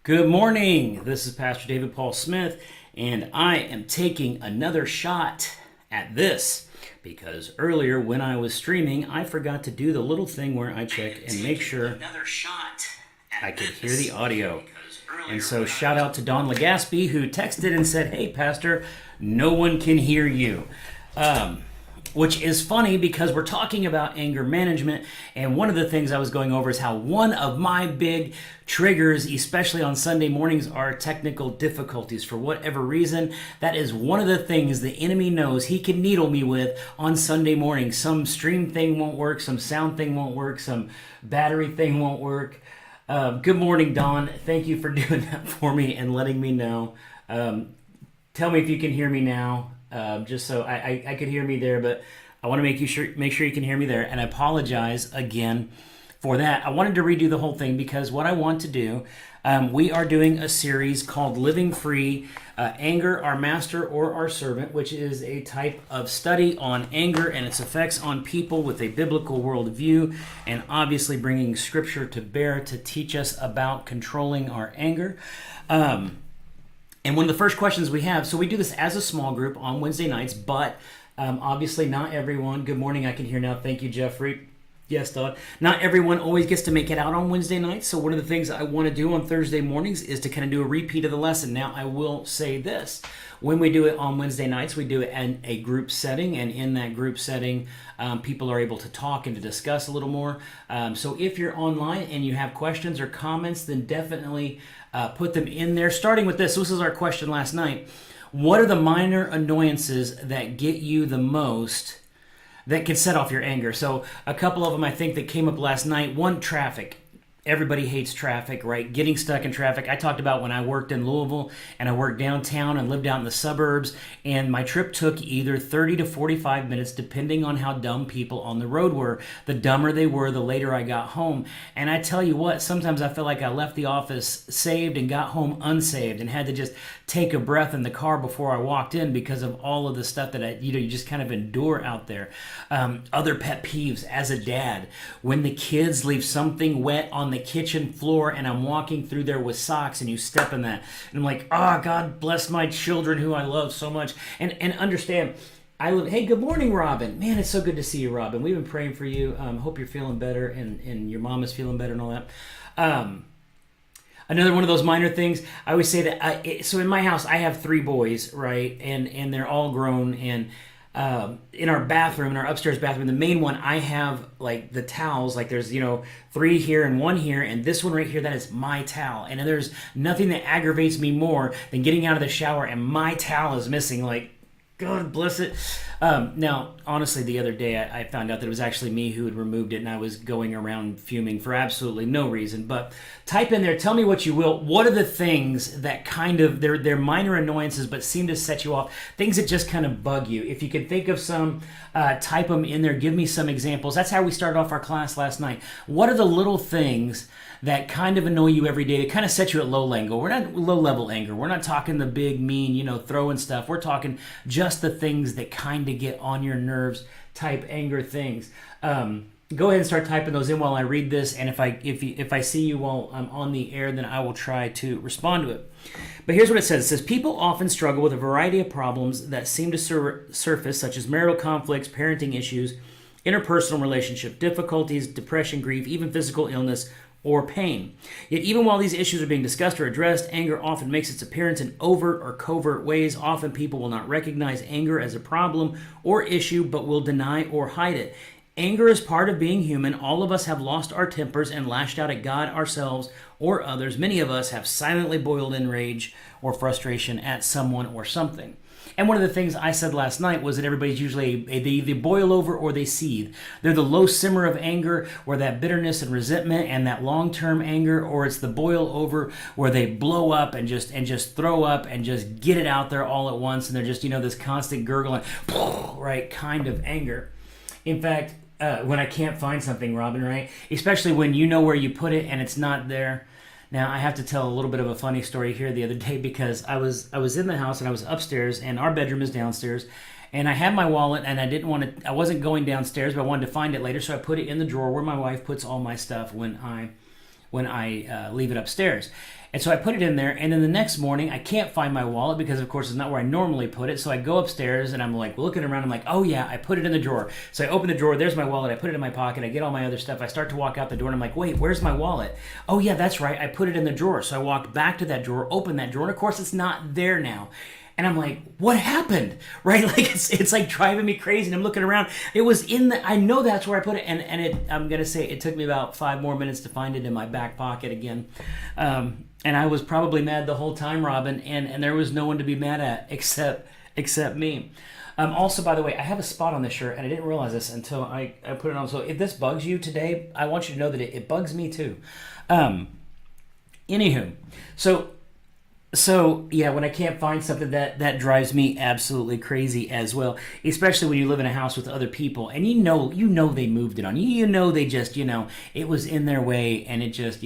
Good morning. This is Pastor David Paul Smith, and I am taking another shot at this because earlier when I was streaming, I forgot to do the little thing where I check and make sure I could hear the audio. And so shout out to Don Legaspi who texted and said, "Hey, Pastor, no one can hear you." Which is funny because we're talking about anger management, and one of the things I was going over is how one of my big triggers, especially on Sunday mornings, are technical difficulties. For whatever reason, that is one of the things the enemy knows he can needle me with on Sunday morning. Some stream thing won't work, some sound thing won't work, some battery thing won't work. Good morning, Don. Thank you for doing that for me and letting me know. Tell me if you can hear me now. Just so I could hear me there, but I want to make sure you can hear me there, and I apologize again for that. I wanted to redo the whole thing because what I want to do, we are doing a series called Living Free, Anger, Our Master or Our Servant, which is a type of study on anger and its effects on people with a biblical worldview, and obviously bringing scripture to bear to teach us about controlling our anger. And one of the first questions we have, so we do this as a small group on Wednesday nights, but obviously not everyone, good morning, I can hear now, thank you, Jeffrey. Yes, Todd. Not everyone always gets to make it out on Wednesday nights, so one of the things I want to do on Thursday mornings is to kind of do a repeat of the lesson. Now, I will say this. When we do it on Wednesday nights, we do it in a group setting, and in that group setting, people are able to talk and to discuss a little more. So if you're online and you have questions or comments, then definitely put them in there. Starting with this is our question last night. What are the minor annoyances that get you the most that can set off your anger? So a couple of them I think that came up last night. One, traffic. Everybody hates traffic, right? Getting stuck in traffic. I talked about when I worked in Louisville and I worked downtown and lived out in the suburbs, and my trip took either 30 to 45 minutes depending on how dumb people on the road were. The dumber they were, the later I got home. And I tell you what, sometimes I felt like I left the office saved and got home unsaved and had to just take a breath in the car before I walked in because of all of the stuff that you just kind of endure out there. Other pet peeves as a dad, when the kids leave something wet on the kitchen floor and I'm walking through there with socks and you step in that, and I'm like, God bless my children who I love so much. And understand, hey, good morning, Robin. Man, it's so good to see you, Robin. We've been praying for you. Hope you're feeling better and your mom is feeling better and all that. Another one of those minor things, I always say that, so in my house, I have 3 boys, right? And they're all grown, and in our bathroom, in our upstairs bathroom, the main one, I have like the towels, like there's, 3 here and 1 here, and this one right here, that is my towel. And there's nothing that aggravates me more than getting out of the shower and my towel is missing, like, God bless it. Now, honestly, the other day I found out that it was actually me who had removed it, and I was going around fuming for absolutely no reason. But type in there, tell me what you will. What are the things that kind of, they're minor annoyances but seem to set you off? Things that just kind of bug you. If you can think of some, type them in there. Give me some examples. That's how we started off our class last night. What are the little things that kind of annoy you every day, that kind of set you at low level? We're not low-level anger. We're not talking the big, mean, throwing stuff. We're talking just the things that kind of get on your nerves type anger things. Go ahead and start typing those in while I read this, and if I see you while I'm on the air, then I will try to respond to it. But here's what it says. It says, people often struggle with a variety of problems that seem to surface, such as marital conflicts, parenting issues, interpersonal relationship difficulties, depression, grief, even physical illness, or pain. Yet even while these issues are being discussed or addressed, anger often makes its appearance in overt or covert ways. Often people will not recognize anger as a problem or issue, but will deny or hide it. Anger is part of being human. All of us have lost our tempers and lashed out at God, ourselves, or others. Many of us have silently boiled in rage or frustration at someone or something. And one of the things I said last night was that everybody's usually, they either boil over or they seethe. They're the low simmer of anger, where that bitterness and resentment and that long-term anger, or it's the boil over where they blow up and just throw up and just get it out there all at once, and they're just, this constant gurgling, right, kind of anger. In fact, when I can't find something, Robin, right? Especially when you know where you put it and it's not there. Now, I have to tell a little bit of a funny story here the other day, because I was in the house and I was upstairs, and our bedroom is downstairs, and I had my wallet, and I wasn't going downstairs, but I wanted to find it later, so I put it in the drawer where my wife puts all my stuff when I leave it upstairs. And so I put it in there, and then the next morning I can't find my wallet because, of course, it's not where I normally put it. So I go upstairs and I'm like looking around. I'm like, oh yeah, I put it in the drawer. So I open the drawer. There's my wallet. I put it in my pocket. I get all my other stuff. I start to walk out the door, and I'm like, wait, where's my wallet? Oh yeah, that's right. I put it in the drawer. So I walked back to that drawer, opened that drawer, and of course it's not there now. And I'm like, what happened? Right? Like it's like driving me crazy. And I'm looking around. It was I know that's where I put it. And I'm going to say it took me about 5 more minutes to find it in my back pocket again. And I was probably mad the whole time, Robin. And there was no one to be mad at except me. Also, by the way, I have a spot on this shirt, and I didn't realize this until I put it on. So if this bugs you today, I want you to know that it bugs me too. Anywho, So yeah, when I can't find something, that drives me absolutely crazy as well. Especially when you live in a house with other people, and you know they moved it on you. You know they just it was in their way, and it just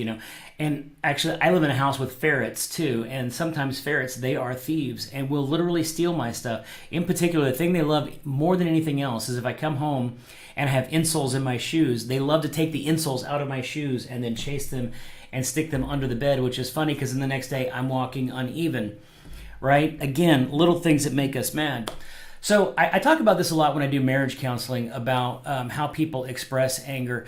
And actually, I live in a house with ferrets too, and sometimes ferrets, they are thieves and will literally steal my stuff. In particular, the thing they love more than anything else is if I come home and I have insoles in my shoes, they love to take the insoles out of my shoes and then chase them and stick them under the bed, which is funny because then the next day I'm walking uneven, right? Again, little things that make us mad. So I talk about this a lot when I do marriage counseling about how people express anger.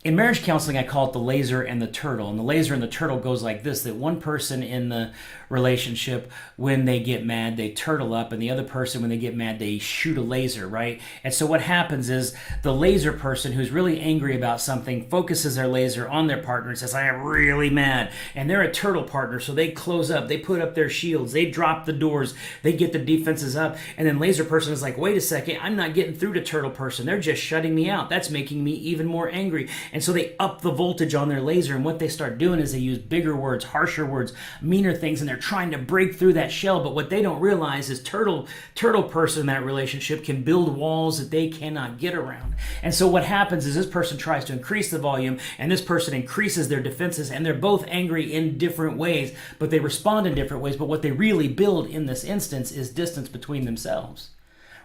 In marriage counseling, I call it the laser and the turtle. And the laser and the turtle goes like this, that one person in the relationship, when they get mad, they turtle up, and the other person, when they get mad, they shoot a laser, right? And so what happens is the laser person who's really angry about something focuses their laser on their partner and says, I am really mad. And they're a turtle partner, so they close up, they put up their shields, they drop the doors, they get the defenses up, and then laser person is like, wait a second, I'm not getting through to turtle person. They're just shutting me out. That's making me even more angry. And so they up the voltage on their laser, and what they start doing is they use bigger words, harsher words, meaner things, and they're trying to break through that shell. But what they don't realize is turtle person in that relationship can build walls that they cannot get around. And so what happens is this person tries to increase the volume, and this person increases their defenses, and they're both angry in different ways, but they respond in different ways. But what they really build in this instance is distance between themselves.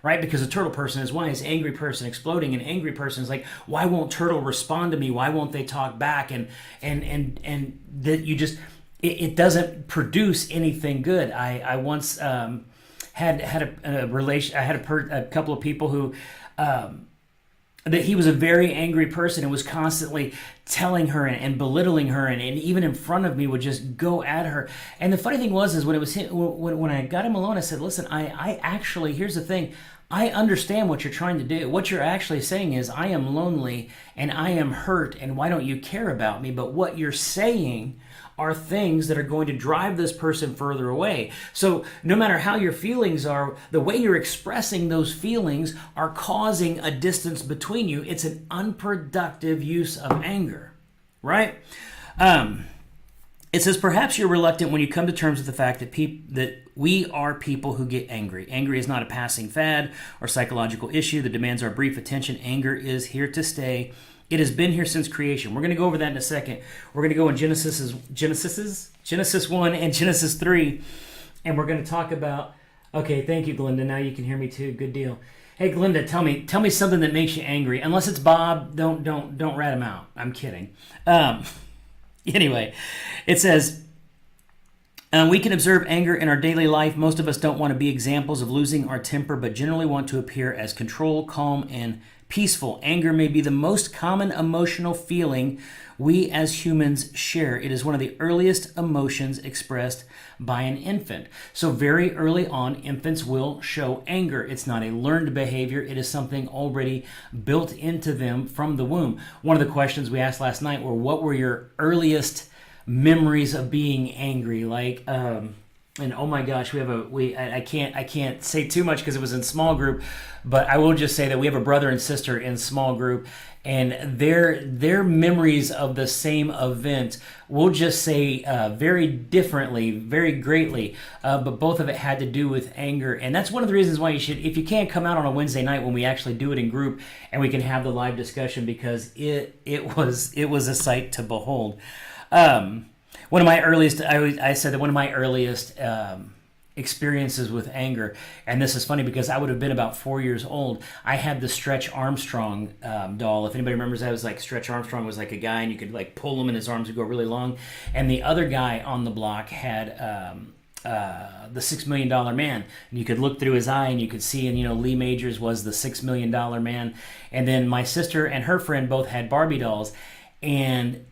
Right? Because a turtle person is why is angry person exploding, and angry person is like, why won't turtle respond to me? Why won't they talk back? And that you just it doesn't produce anything good. I once had a relation. I had a couple of people who that he was a very angry person and was constantly telling her and belittling her, and even in front of me would just go at her. And the funny thing was when it was him, when I got him alone, I said, listen, I actually, here's the thing, I understand what you're trying to do. What you're actually saying is, I am lonely and I am hurt, and why don't you care about me? But what you're saying are things that are going to drive this person further away. So no matter how your feelings are, the way you're expressing those feelings are causing a distance between you. It's an unproductive use of anger, right? It says, perhaps you're reluctant when you come to terms with the fact that we are people who get angry. Angry is not a passing fad or psychological issue that demands our brief attention. Anger is here to stay. It has been here since creation. We're going to go over that in a second. We're going to go in Genesis 1 and Genesis 3, and we're going to talk about. Okay, thank you, Glenda. Now you can hear me too. Good deal. Hey, Glenda, tell me something that makes you angry. Unless it's Bob, don't rat him out. I'm kidding. Anyway, it says, we can observe anger in our daily life. Most of us don't want to be examples of losing our temper, but generally want to appear as controlled, calm, and peaceful. Anger may be the most common emotional feeling we as humans share. It is one of the earliest emotions expressed by an infant. So very early on, infants will show anger. It's not a learned behavior. It is something already built into them from the womb. One of the questions we asked last night were, what were your earliest memories of being angry? Like, and oh my gosh, I can't say too much because it was in small group, but I will just say that we have a brother and sister in small group, and their memories of the same event, we'll just say very differently, very greatly, but both of it had to do with anger. And that's one of the reasons why you should, if you can't, come out on a Wednesday night when we actually do it in group and we can have the live discussion, because it was a sight to behold. One of my earliest, I said that one of my earliest experiences with anger. And this is funny because I would have been about 4 years old. I had the Stretch Armstrong doll. If anybody remembers, that was like Stretch Armstrong was like a guy, and you could like pull him and his arms would go really long. And the other guy on the block had the $6 Million Man, and you could look through his eye and you could see, and Lee Majors was the $6 Million Man. And then my sister and her friend both had Barbie dolls, and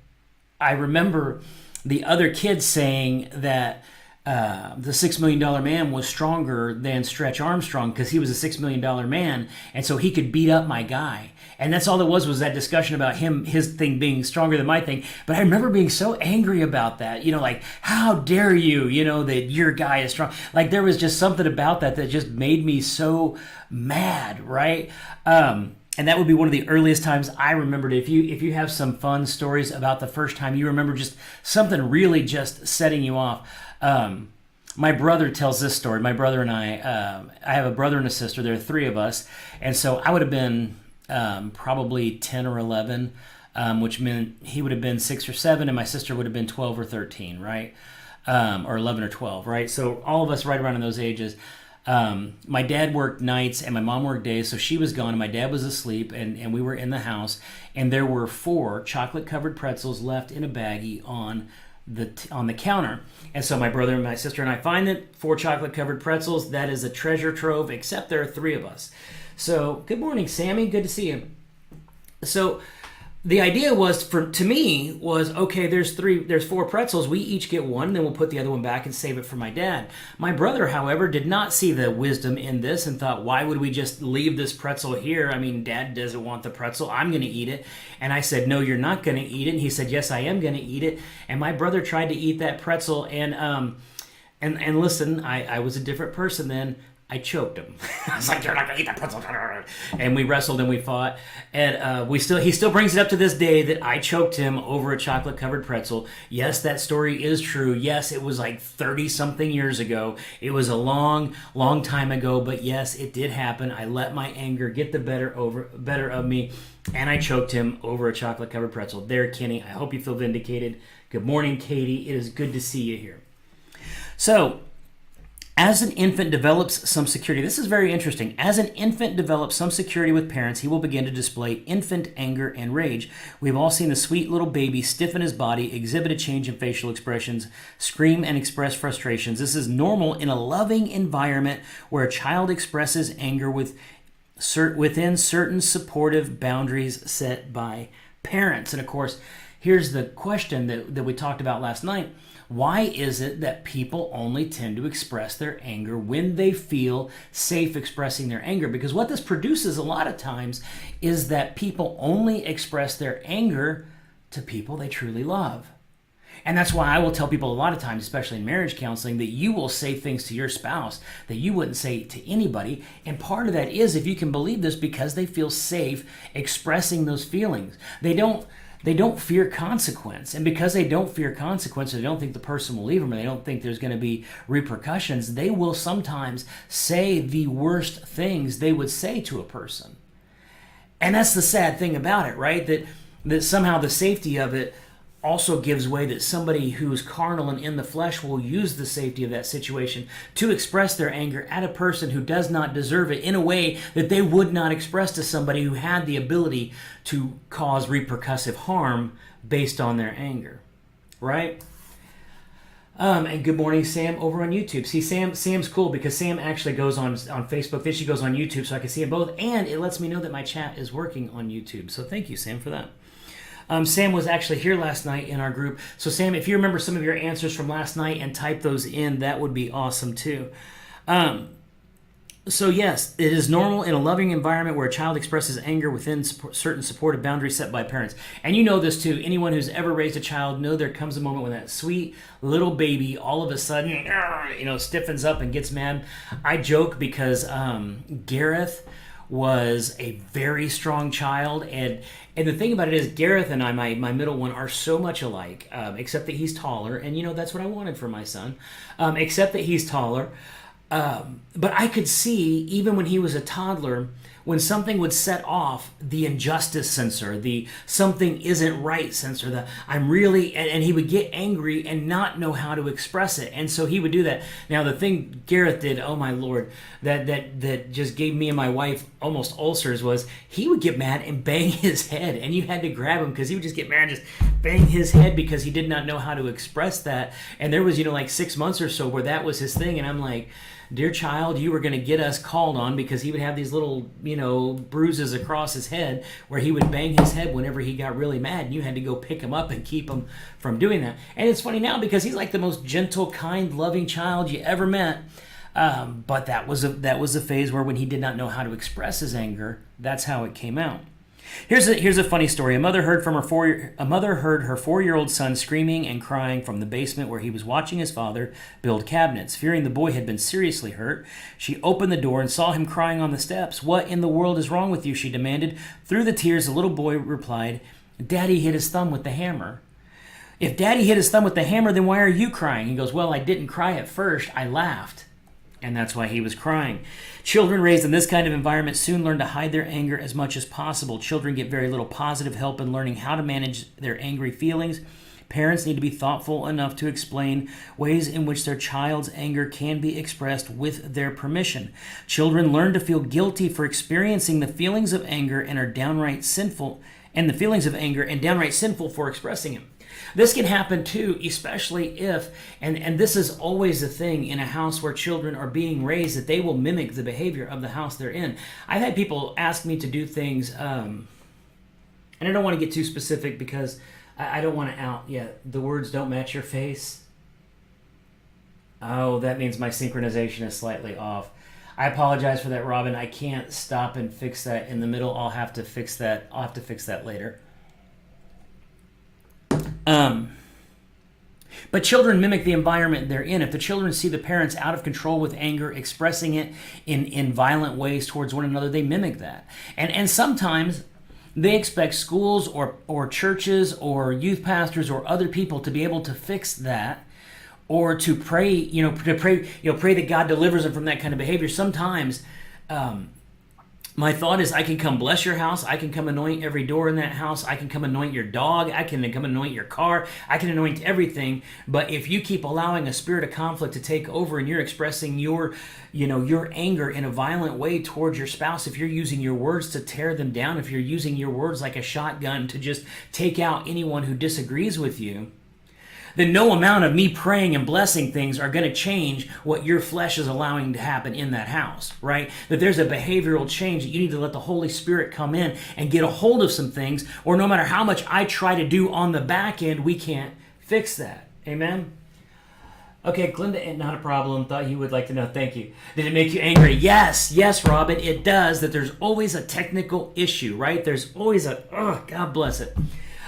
I remember the other kids saying that the $6 Million Man was stronger than Stretch Armstrong because he was a $6 Million Man, and so he could beat up my guy. And that's all there was that discussion about his thing being stronger than my thing. But I remember being so angry about that, like, how dare you, that your guy is strong. Like, there was just something about that just made me so mad, right? And that would be one of the earliest times I remembered. If you have some fun stories about the first time you remember just something really just setting you off. My brother tells this story. My brother and I have a brother and a sister. There are three of us. And so I would have been probably 10 or 11, which meant he would have been 6 or 7, and my sister would have been 12 or 13, right? Or 11 or 12, right? So all of us right around in those ages. My dad worked nights and my mom worked days, so she was gone and my dad was asleep, and we were in the house, and there were 4 chocolate-covered pretzels left in a baggie on the counter. And so my brother and my sister and I find it, 4 chocolate-covered pretzels. That is a treasure trove, except there are 3 of us. So, good morning, Sammy. Good to see you. So, the idea was, okay, there's 4 pretzels. We each get one, then we'll put the other one back and save it for my dad. My brother, however, did not see the wisdom in this and thought, why would we just leave this pretzel here? I mean, Dad doesn't want the pretzel. I'm going to eat it. And I said, no, you're not going to eat it. And he said, yes, I am going to eat it. And my brother tried to eat that pretzel. And listen, I was a different person then. I choked him. I was like, you're not going to eat that pretzel. And we wrestled and we fought. And he still brings it up to this day that I choked him over a chocolate-covered pretzel. Yes, that story is true. Yes, it was like 30-something years ago. It was a long, long time ago. But yes, it did happen. I let my anger get the better of me, and I choked him over a chocolate-covered pretzel. There, Kenny, I hope you feel vindicated. Good morning, Katie. It is good to see you here. So, as an infant develops some security, this is very interesting. As an infant develops some security with parents, he will begin to display infant anger and rage. We've all seen the sweet little baby stiffen his body, exhibit a change in facial expressions, scream and express frustrations. This is normal in a loving environment where a child expresses anger within certain supportive boundaries set by parents. And of course, here's the question that we talked about last night. Why is it that people only tend to express their anger when they feel safe expressing their anger? Because what this produces a lot of times is that people only express their anger to people they truly love. And that's why I will tell people a lot of times, especially in marriage counseling, that you will say things to your spouse that you wouldn't say to anybody. And part of that is, if you can believe this, because they feel safe expressing those feelings. They don't fear consequence. And because they don't fear consequence, or they don't think the person will leave them, or they don't think there's going to be repercussions, they will sometimes say the worst things they would say to a person. And that's the sad thing about it, right? That somehow the safety of it also gives way, that somebody who's carnal and in the flesh will use the safety of that situation to express their anger at a person who does not deserve it in a way that they would not express to somebody who had the ability to cause repercussive harm based on their anger, right? And good morning, Sam, over on YouTube. See, Sam's cool because Sam actually goes on Facebook. Then she goes on YouTube, so I can see them both, and it lets me know that my chat is working on YouTube. So thank you, Sam, for that. Sam was actually here last night in our group. So Sam, if you remember some of your answers from last night and type those in, that would be awesome too. So yes, it is normal in a loving environment where a child expresses anger within certain supportive boundaries set by parents. And you know this too. Anyone who's ever raised a child know there comes a moment when that sweet little baby all of a sudden, stiffens up and gets mad. I joke because Gareth was a very strong child, and the thing about it is, Gareth and I, my middle one, are so much alike, except that he's taller, and that's what I wanted for my son, except that he's taller. But I could see, even when he was a toddler, when something would set off the injustice sensor, the something isn't right sensor, the I'm really, and he would get angry and not know how to express it. And so he would do that. Now, the thing Gareth did, oh my Lord, that just gave me and my wife almost ulcers was he would get mad and bang his head, and you had to grab him because he would just get mad and just bang his head because he did not know how to express that. And there was, like 6 months or so where that was his thing. And I'm like, dear child, you were going to get us called on, because he would have these little, bruises across his head where he would bang his head whenever he got really mad, and you had to go pick him up and keep him from doing that. And it's funny now because he's like the most gentle, kind, loving child you ever met. But that was a phase where when he did not know how to express his anger, that's how it came out. Here's a funny story. A mother heard her 4-year-old son screaming and crying from the basement where he was watching his father build cabinets. Fearing the boy had been seriously hurt, she opened the door and saw him crying on the steps. "What in the world is wrong with you?" she demanded. Through the tears, the little boy replied, "Daddy hit his thumb with the hammer." "If Daddy hit his thumb with the hammer, then why are you crying?" He goes, "Well, I didn't cry at first. I laughed." And that's why he was crying. Children raised in this kind of environment soon learn to hide their anger as much as possible. Children get very little positive help in learning how to manage their angry feelings. Parents need to be thoughtful enough to explain ways in which their child's anger can be expressed with their permission. Children learn to feel guilty for experiencing the feelings of anger and are downright sinful, for expressing them. This can happen too, especially if, and this is always the thing in a house where children are being raised, that they will mimic the behavior of the house they're in. I've had people ask me to do things, and I don't want to get too specific because I don't want to the words don't match your face. Oh, that means my synchronization is slightly off. I apologize for that, Robin. I can't stop and fix that in the middle. I'll have to fix that later. But children mimic the environment they're in. If the children see the parents out of control with anger, expressing it in violent ways towards one another, they mimic that. And sometimes they expect schools or churches or youth pastors or other people to be able to fix that, or to pray, pray that God delivers them from that kind of behavior. Sometimes, my thought is I can come bless your house. I can come anoint every door in that house. I can come anoint your dog. I can come anoint your car. I can anoint everything. But if you keep allowing a spirit of conflict to take over and you're expressing your anger in a violent way towards your spouse, if you're using your words to tear them down, if you're using your words like a shotgun to just take out anyone who disagrees with you, then no amount of me praying and blessing things are going to change what your flesh is allowing to happen in that house, right? That there's a behavioral change that you need to let the Holy Spirit come in and get a hold of some things, or no matter how much I try to do on the back end, we can't fix that. Amen? Okay, Glenda, not a problem. Thought you would like to know. Thank you. Did it make you angry? Yes, Robin, it does. That there's always a technical issue, right? There's always God bless it.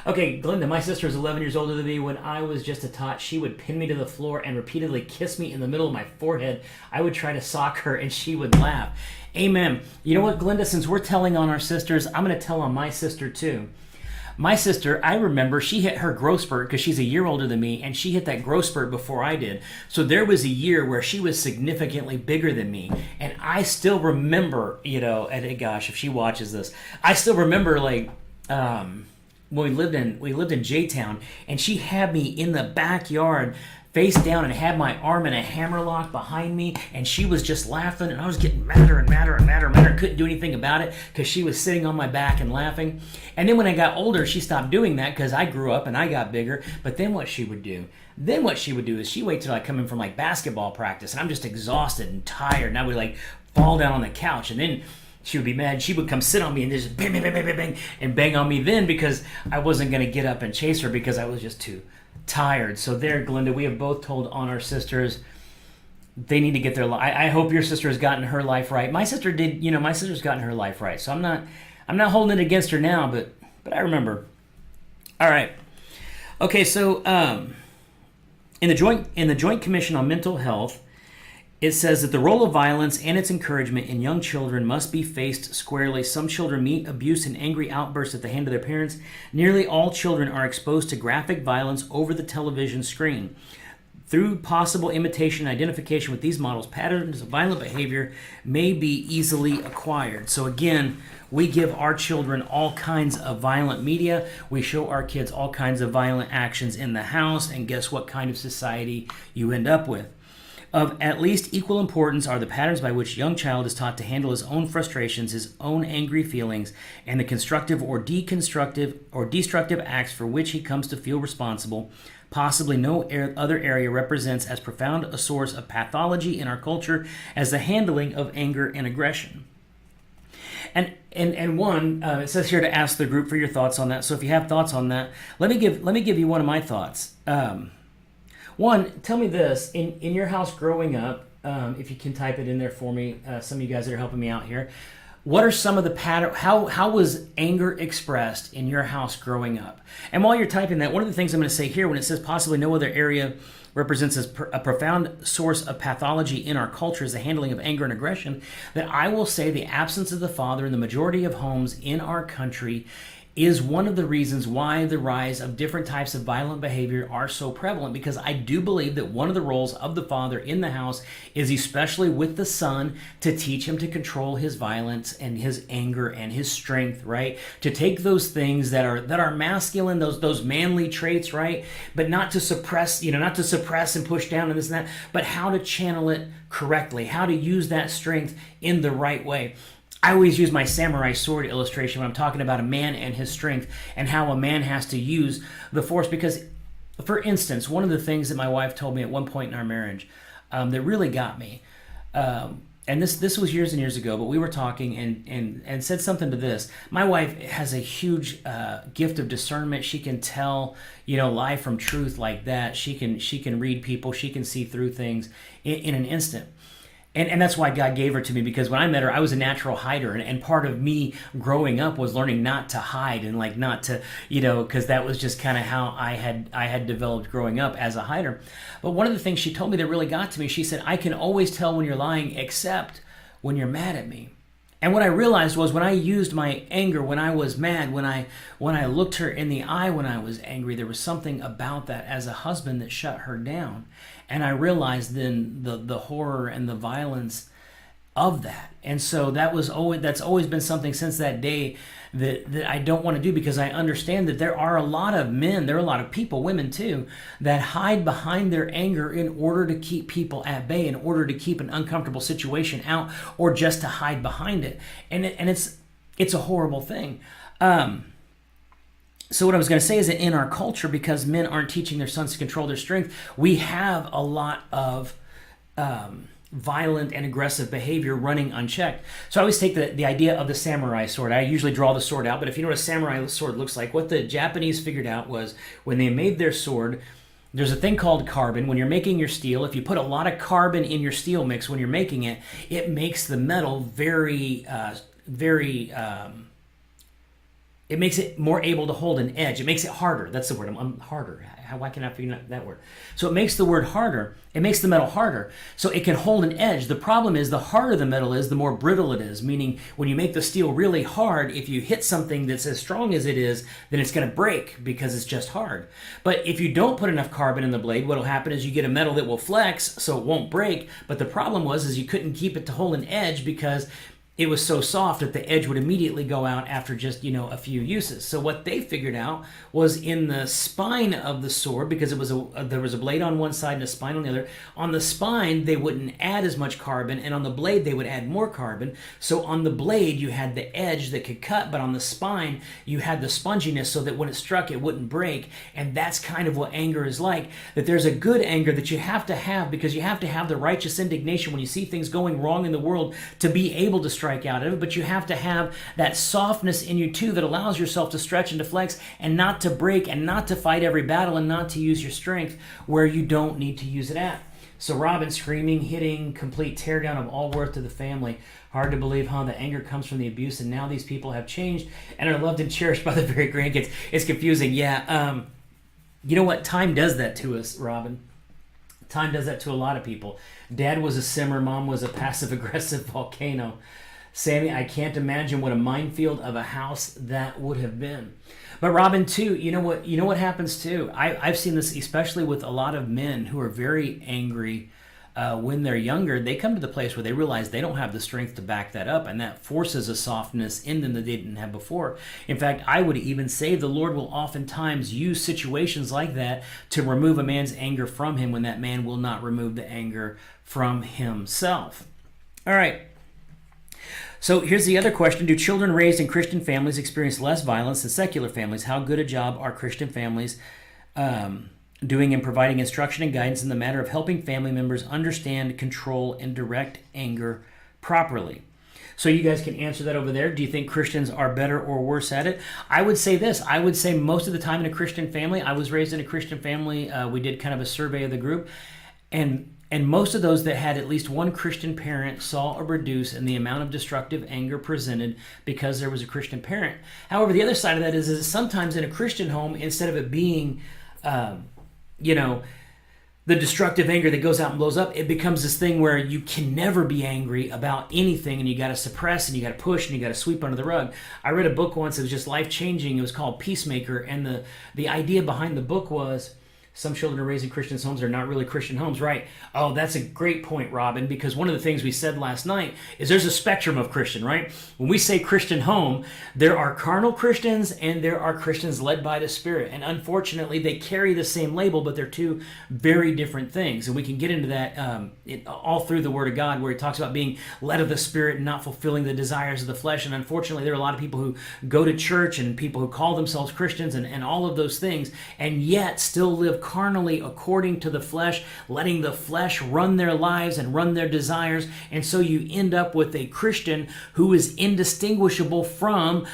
Okay, Glenda, my sister is 11 years older than me. When I was just a tot, she would pin me to the floor and repeatedly kiss me in the middle of my forehead. I would try to sock her, and she would laugh. Amen. You know what, Glenda? Since we're telling on our sisters, I'm going to tell on my sister too. My sister, I remember she hit her growth spurt because she's a year older than me, and she hit that growth spurt before I did. So there was a year where she was significantly bigger than me. And I still remember, and gosh, if she watches this, I still remember when we lived in J-Town, and she had me in the backyard face down and had my arm in a hammerlock behind me, and she was just laughing, and I was getting madder and madder and madder and madder. Couldn't do anything about it because she was sitting on my back and laughing. And then when I got older, she stopped doing that because I grew up and I got bigger. But then what she would do is she wait till I come in from basketball practice, and I'm just exhausted and tired, and I would fall down on the couch, and then she would be mad. She would come sit on me and just bang, bang, bang, bang, bang, and bang on me then, because I wasn't going to get up and chase her because I was just too tired. So there, Glenda, we have both told on our sisters they need to get their life. I hope your sister has gotten her life right. My sister did. My sister's gotten her life right. So I'm not holding it against her now, but I remember. All right. Okay. So in the Joint Commission on Mental Health, it says that the role of violence and its encouragement in young children must be faced squarely. Some children meet abuse and angry outbursts at the hand of their parents. Nearly all children are exposed to graphic violence over the television screen. Through possible imitation and identification with these models, patterns of violent behavior may be easily acquired. So again, we give our children all kinds of violent media. We show our kids all kinds of violent actions in the house, and guess what kind of society you end up with. Of at least equal importance are the patterns by which a young child is taught to handle his own frustrations, his own angry feelings, and the constructive or destructive acts for which he comes to feel responsible. Possibly no other area represents as profound a source of pathology in our culture as the handling of anger and aggression. And it says here to ask the group for your thoughts on that. So if you have thoughts on that, let me give you one of my thoughts. One, tell me this, in your house growing up, if you can type it in there for me, some of you guys that are helping me out here, what are some of the patterns, how was anger expressed in your house growing up? And while you're typing that, one of the things I'm going to say here, when it says possibly no other area represents as a profound source of pathology in our culture is the handling of anger and aggression, that I will say the absence of the father in the majority of homes in our country is one of the reasons why the rise of different types of violent behavior are so prevalent, because I do believe that one of the roles of the father in the house is, especially with the son, to teach him to control his violence and his anger and his strength, right? To take those things that are masculine, those manly traits, right? But not to suppress, not to suppress and push down and this and that, but how to channel it correctly, how to use that strength in the right way. I always use my samurai sword illustration when I'm talking about a man and his strength and how a man has to use the force. Because, for instance, one of the things that my wife told me at one point in our marriage that really got me, and this was years and years ago, but we were talking and said something to this. My wife has a huge gift of discernment. She can tell, lie from truth like that. She can read people. She can see through things in an instant. And that's why God gave her to me, because when I met her, I was a natural hider. And part of me growing up was learning not to hide and not to, because that was just kind of how I had developed growing up as a hider. But one of the things she told me that really got to me, she said, I can always tell when you're lying except when you're mad at me. And what I realized was when I used my anger, when I was mad, when I looked her in the eye when I was angry, there was something about that as a husband that shut her down. And I realized then the horror and the violence of that. And so that's always been something since that day that I don't want to do, because I understand that there are a lot of men, there are a lot of people, women too, that hide behind their anger in order to keep people at bay, in order to keep an uncomfortable situation out, or just to hide behind it. And it's a horrible thing. So what I was going to say is that in our culture, because men aren't teaching their sons to control their strength, we have a lot of violent and aggressive behavior running unchecked. So I always take the idea of the samurai sword. I usually draw the sword out, but if you know what a samurai sword looks like, what the Japanese figured out was when they made their sword, there's a thing called carbon. When you're making your steel, if you put a lot of carbon in your steel mix when you're making it, it makes the metal it makes it more able to hold an edge. It makes it harder. That's the word. I'm harder. Why can I figure out that word? So it makes the word harder. It makes the metal harder. So it can hold an edge. The problem is the harder the metal is, the more brittle it is. Meaning when you make the steel really hard, if you hit something that's as strong as it is, then it's going to break because it's just hard. But if you don't put enough carbon in the blade, what will happen is you get a metal that will flex so it won't break. But the problem was you couldn't keep it to hold an edge because it was so soft that the edge would immediately go out after just, a few uses. So what they figured out was in the spine of the sword, because there was a blade on one side and a spine on the other. On the spine, they wouldn't add as much carbon, and on the blade, they would add more carbon. So on the blade, you had the edge that could cut, but on the spine, you had the sponginess so that when it struck, it wouldn't break. And that's kind of what anger is like, that there's a good anger that you have to have, because you have to have the righteous indignation when you see things going wrong in the world to be able to strike out of it, but you have to have that softness in you too that allows yourself to stretch and to flex and not to break and not to fight every battle and not to use your strength where you don't need to use it at. So Robin screaming, hitting, complete teardown of all worth to the family. Hard to believe, huh? The anger comes from the abuse, and now these people have changed and are loved and cherished by the very grandkids. It's confusing. Yeah. You know what? Time does that to us, Robin. Time does that to a lot of people. Dad was a simmer. Mom was a passive-aggressive volcano. Sammy, I can't imagine what a minefield of a house that would have been. But Robin, too, you know what happens too. I've seen this especially with a lot of men who are very angry when they're younger. They come to the place where they realize they don't have the strength to back that up, and that forces a softness in them that they didn't have before. In fact, I would even say the Lord will oftentimes use situations like that to remove a man's anger from him when that man will not remove the anger from himself. All right. So here's the other question. Do children raised in Christian families experience less violence than secular families? How good a job are Christian families doing in providing instruction and guidance in the matter of helping family members understand, control, and direct anger properly? So you guys can answer that over there. Do you think Christians are better or worse at it? I would say this. I would say most of the time in a Christian family, I was raised in a Christian family. We did kind of a survey of the group. And most of those that had at least one Christian parent saw a reduce in the amount of destructive anger presented because there was a Christian parent. However, the other side of that is sometimes in a Christian home, instead of it being, the destructive anger that goes out and blows up, it becomes this thing where you can never be angry about anything, and you got to suppress, and you got to push, and you got to sweep under the rug. I read a book once that was just life-changing. It was called Peacemaker, and the idea behind the book was, some children are raised in Christian homes are not really Christian homes, right? Oh, that's a great point, Robin, because one of the things we said last night is there's a spectrum of Christian, right? When we say Christian home, there are carnal Christians and there are Christians led by the Spirit. And unfortunately, they carry the same label, but they're two very different things. And we can get into that all through the Word of God, where he talks about being led of the Spirit and not fulfilling the desires of the flesh. And unfortunately, there are a lot of people who go to church and people who call themselves Christians and all of those things, and yet still live carnally according to the flesh, letting the flesh run their lives and run their desires. And so you end up with a Christian who is indistinguishable from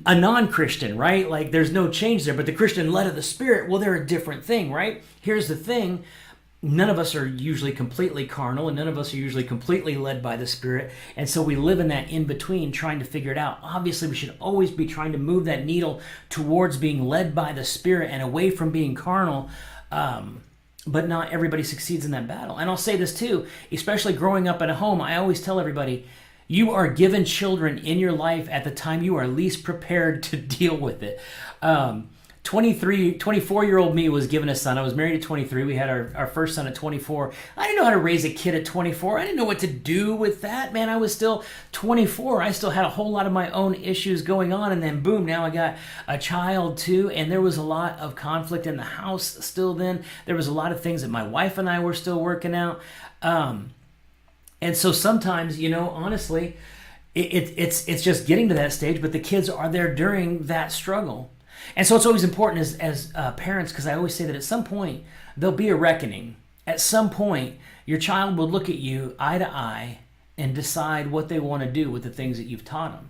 a non-Christian, right? Like there's no change there. But the Christian led of the Spirit, well, they're a different thing, right? Here's the thing. None of us are usually completely carnal, and none of us are usually completely led by the Spirit. And so we live in that in-between trying to figure it out. Obviously, we should always be trying to move that needle towards being led by the Spirit and away from being carnal. But not everybody succeeds in that battle. And I'll say this too, especially growing up in a home, I always tell everybody, you are given children in your life at the time you are least prepared to deal with it. 24-year-old me was given a son. I was married at 23. We had our first son at 24. I didn't know how to raise a kid at 24. I didn't know what to do with that, man. I was still 24. I still had a whole lot of my own issues going on. And then boom, now I got a child too. And there was a lot of conflict in the house still then. There was a lot of things that my wife and I were still working out. And so sometimes, honestly, it's just getting to that stage, but the kids are there during that struggle. And so it's always important as parents, because I always say that at some point, there'll be a reckoning. At some point, your child will look at you eye to eye and decide what they want to do with the things that you've taught them.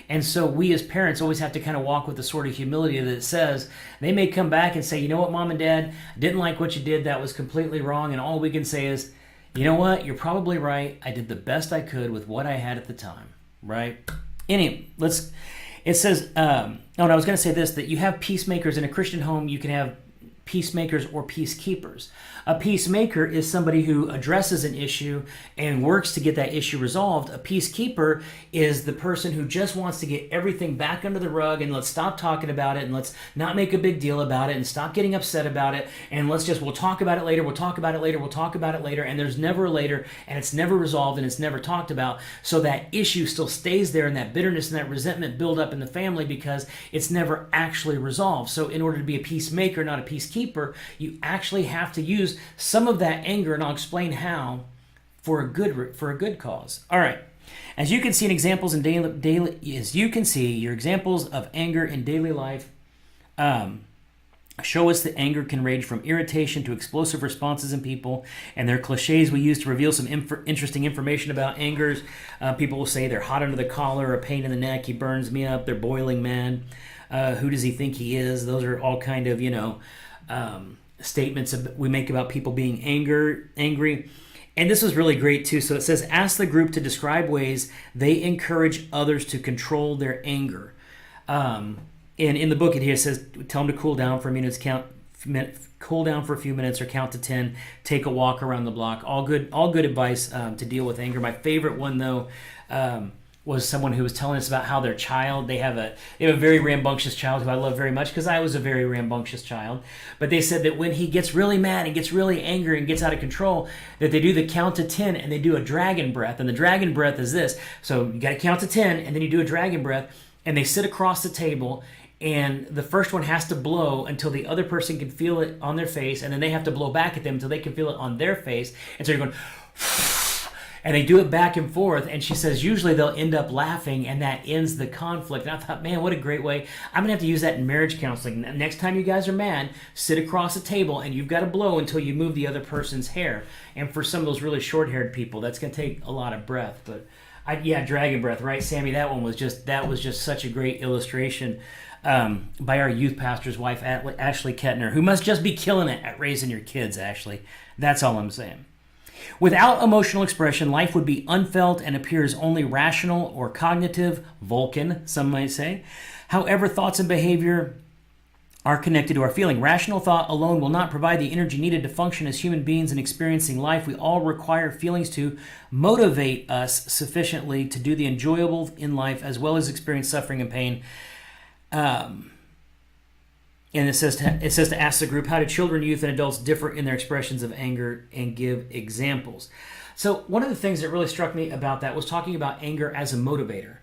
And so we as parents always have to kind of walk with the sort of humility that it says. They may come back and say, you know what, Mom and Dad, I didn't like what you did. That was completely wrong. And all we can say is, you know what, you're probably right. I did the best I could with what I had at the time, right? Anyway, it says, and I was going to say this, that you have peacemakers in a Christian home. You can have peacemakers or peacekeepers. A peacemaker is somebody who addresses an issue and works to get that issue resolved. A peacekeeper is the person who just wants to get everything back under the rug, and let's stop talking about it, and let's not make a big deal about it, and stop getting upset about it, and we'll talk about it later, we'll talk about it later, and there's never a later, and it's never resolved, and it's never talked about. So that issue still stays there, and that bitterness and that resentment build up in the family because it's never actually resolved. So in order to be a peacemaker, not a peacekeeper, you actually have to use some of that anger, and I'll explain how, for a good cause. All right. As you can see in examples in your examples of anger in daily life show us that anger can range from irritation to explosive responses in people, and they're cliches we use to reveal some interesting information about angers. People will say they're hot under the collar, a pain in the neck, he burns me up, they're boiling mad, who does he think he is? Those are all kind of, statements we make about people being angry. And this was really great too. So it says, ask the group to describe ways they encourage others to control their anger. And in the book it here says, tell them to cool down for a minute, cool down for a few minutes or count to 10, take a walk around the block. All good advice to deal with anger. My favorite one though was someone who was telling us about how their child, they have a very rambunctious child who I love very much because I was a very rambunctious child. But they said that when he gets really mad and gets really angry and gets out of control, that they do the count to 10 and they do a dragon breath. And the dragon breath is this. So you got to count to 10 and then you do a dragon breath, and they sit across the table, and the first one has to blow until the other person can feel it on their face, and then they have to blow back at them until they can feel it on their face. And so you're going, and they do it back and forth, and she says usually they'll end up laughing, and that ends the conflict. And I thought, man, what a great way. I'm going to have to use that in marriage counseling. Next time you guys are mad, sit across a table, and you've got to blow until you move the other person's hair. And for some of those really short-haired people, that's going to take a lot of breath. But dragon breath, right, Sammy? That was just such a great illustration by our youth pastor's wife, Ashley Kettner, who must just be killing it at raising your kids, Ashley. That's all I'm saying. Without emotional expression, life would be unfelt and appears only rational or cognitive, Vulcan, some might say. However, thoughts and behavior are connected to our feeling. Rational thought alone will not provide the energy needed to function as human beings in experiencing life. We all require feelings to motivate us sufficiently to do the enjoyable in life as well as experience suffering and pain. And it says to ask the group, how do children, youth, and adults differ in their expressions of anger, and give examples. So one of the things that really struck me about that was talking about anger as a motivator.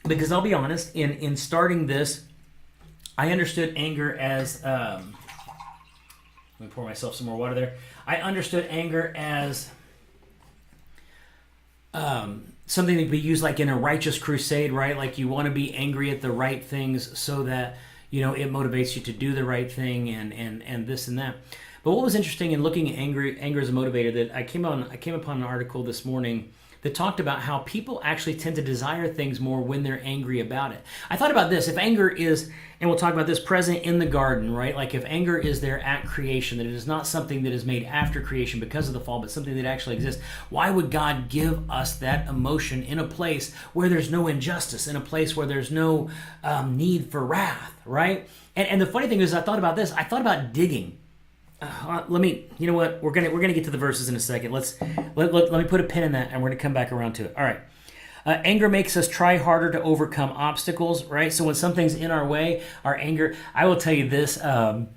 Because I'll be honest, in starting this, I understood anger as, let me pour myself some more water there. I understood anger as something that could be used like in a righteous crusade, right? Like you want to be angry at the right things so that, it motivates you to do the right thing and this and that. But what was interesting in looking at anger as a motivator, that I came upon an article this morning that talked about how people actually tend to desire things more when they're angry about it. I thought about this. If anger is, and we'll talk about this, present in the garden, right? Like if anger is there at creation, that it is not something that is made after creation because of the fall, but something that actually exists, why would God give us that emotion in a place where there's no injustice, in a place where there's no need for wrath, right? And the funny thing is, I thought about this. I thought about digging. You know what? We're gonna get to the verses in a second. Let me put a pin in that, and we're gonna come back around to it. All right. Anger makes us try harder to overcome obstacles, right? So when something's in our way, our anger. I will tell you this. I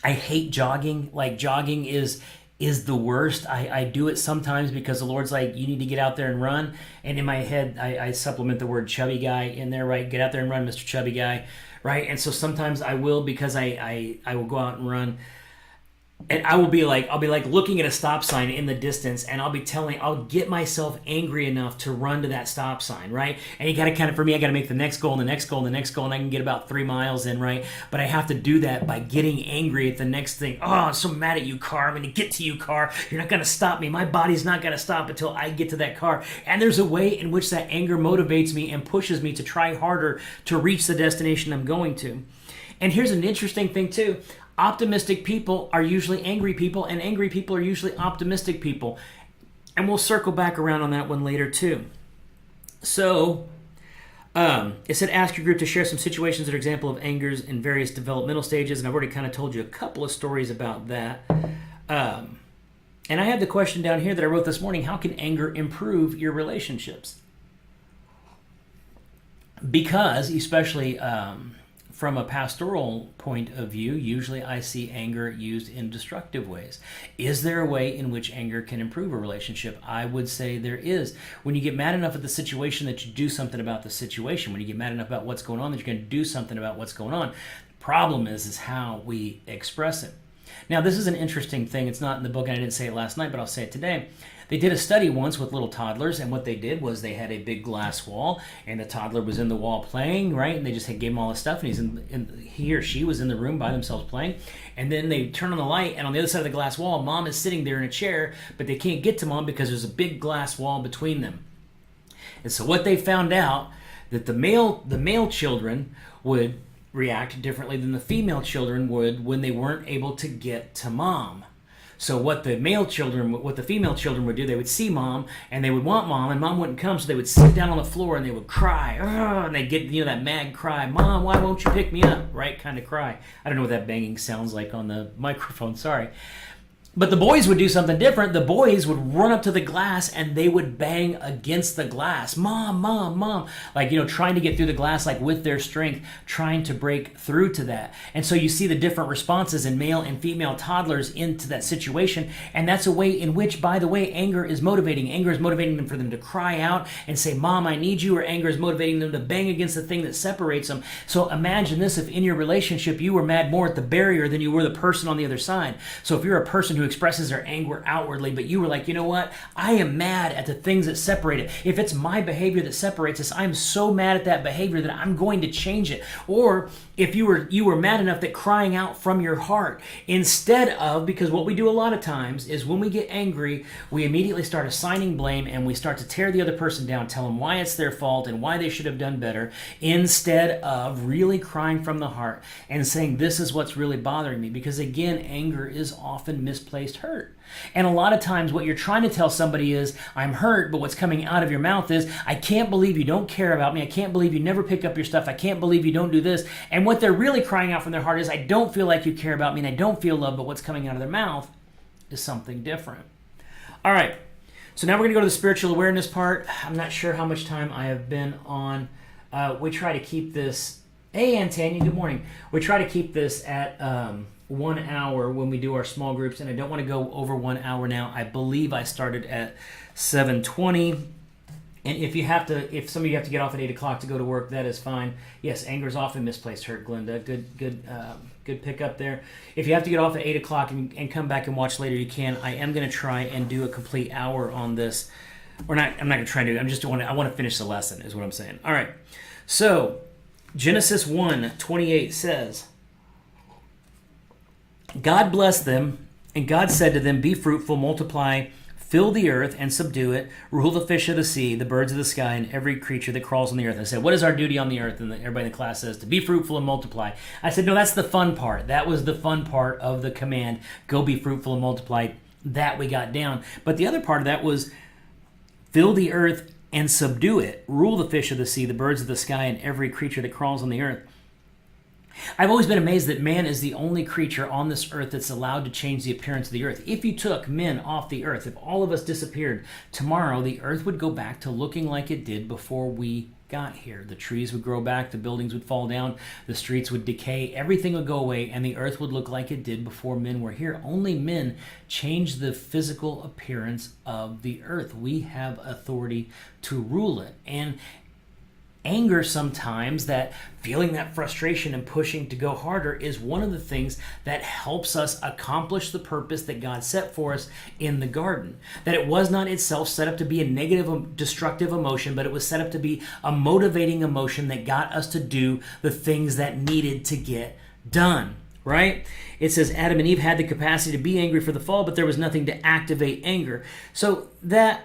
hate jogging. Like jogging is the worst. I do it sometimes because the Lord's like, you need to get out there and run. And in my head, I supplement the word chubby guy in there, right? Get out there and run, Mr. Chubby Guy, right? And so sometimes I will, because I will go out and run. And I'll be like looking at a stop sign in the distance, and I'll get myself angry enough to run to that stop sign, right? And you got to I got to make the next goal and the next goal and the next goal, and I can get about 3 miles in, right? But I have to do that by getting angry at the next thing. Oh, I'm so mad at you, car. I'm going to get to you, car. You're not going to stop me. My body's not going to stop until I get to that car. And there's a way in which that anger motivates me and pushes me to try harder to reach the destination I'm going to. And here's an interesting thing, too. Optimistic people are usually angry people, and angry people are usually optimistic people. And we'll circle back around on that one later, too. So, it said, ask your group to share some situations that are example of angers in various developmental stages, and I've already kind of told you a couple of stories about that. And I have the question down here that I wrote this morning: how can anger improve your relationships? Because, especially from a pastoral point of view, usually I see anger used in destructive ways. Is there a way in which anger can improve a relationship? I would say there is. When you get mad enough at the situation that you do something about the situation, when you get mad enough about what's going on that you're going to do something about what's going on, the problem is how we express it. Now, this is an interesting thing. It's not in the book, and I didn't say it last night, but I'll say it today. They did a study once with little toddlers, and what they did was they had a big glass wall, and the toddler was in the wall playing, right? And they just gave him all this stuff, and he or she was in the room by themselves playing. And then they turn on the light, and on the other side of the glass wall, mom is sitting there in a chair, but they can't get to mom because there's a big glass wall between them. And so what they found out, that the male children would react differently than the female children would when they weren't able to get to mom. So what the female children would do, they would see mom and they would want mom, and mom wouldn't come, so they would sit down on the floor and they would cry, and they'd get that mad cry, "Mom, why won't you pick me up?" Right, kind of cry. I don't know what that banging sounds like on the microphone, sorry. But the boys would do something different. The boys would run up to the glass and they would bang against the glass. Mom, mom, mom. Like, trying to get through the glass, like with their strength, trying to break through to that. And so you see the different responses in male and female toddlers into that situation. And that's a way in which, by the way, anger is motivating. Anger is motivating them for them to cry out and say, Mom, I need you. Or anger is motivating them to bang against the thing that separates them. So imagine this, if in your relationship you were mad more at the barrier than you were the person on the other side. So if you're a person who expresses their anger outwardly, but you were like, you know what? I am mad at the things that separate it. If it's my behavior that separates us, I'm so mad at that behavior that I'm going to change it. Or if you were mad enough that crying out from your heart, instead of, because what we do a lot of times is when we get angry, we immediately start assigning blame and we start to tear the other person down, tell them why it's their fault and why they should have done better, instead of really crying from the heart and saying, this is what's really bothering me. Because again, anger is often misplaced hurt. And a lot of times what you're trying to tell somebody is, I'm hurt, but what's coming out of your mouth is, I can't believe you don't care about me. I can't believe you never pick up your stuff. I can't believe you don't do this. And what they're really crying out from their heart is, I don't feel like you care about me and I don't feel love, but what's coming out of their mouth is something different. All right. So now we're going to go to the spiritual awareness part. I'm not sure how much time I have been on. We try to keep this. Hey, Antania, good morning. We try to keep this at 1 hour when we do our small groups, and I don't want to go over 1 hour now. I believe I started at 7:20. And if some of you have to get off at 8 o'clock to go to work, that is fine. Yes, anger is often misplaced hurt, Glenda. Good pick up there. If you have to get off at 8 o'clock and come back and watch later, you can. I am going to try and do a complete hour on this. I'm not going to try to. I want to finish the lesson, is what I'm saying. All right. So Genesis 1:28 says, God blessed them, and God said to them, be fruitful, multiply, fill the earth and subdue it, rule the fish of the sea, the birds of the sky, and every creature that crawls on the earth. I said, what is our duty on the earth? And everybody in the class says, to be fruitful and multiply. I said, no, that's the fun part. That was the fun part of the command. Go be fruitful and multiply. That we got down. But the other part of that was fill the earth and subdue it. Rule the fish of the sea, the birds of the sky, and every creature that crawls on the earth. I've always been amazed that man is the only creature on this earth that's allowed to change the appearance of the earth. If you took men off the earth, if all of us disappeared tomorrow, the earth would go back to looking like it did before we got here. The trees would grow back, the buildings would fall down, the streets would decay, everything would go away, and the earth would look like it did before men were here. Only men change the physical appearance of the earth. We have authority to rule it. And anger sometimes, that feeling that frustration and pushing to go harder, is one of the things that helps us accomplish the purpose that God set for us in the garden. That it was not itself set up to be a negative, destructive emotion, but it was set up to be a motivating emotion that got us to do the things that needed to get done. Right? It says Adam and Eve had the capacity to be angry for the fall, but there was nothing to activate anger. So that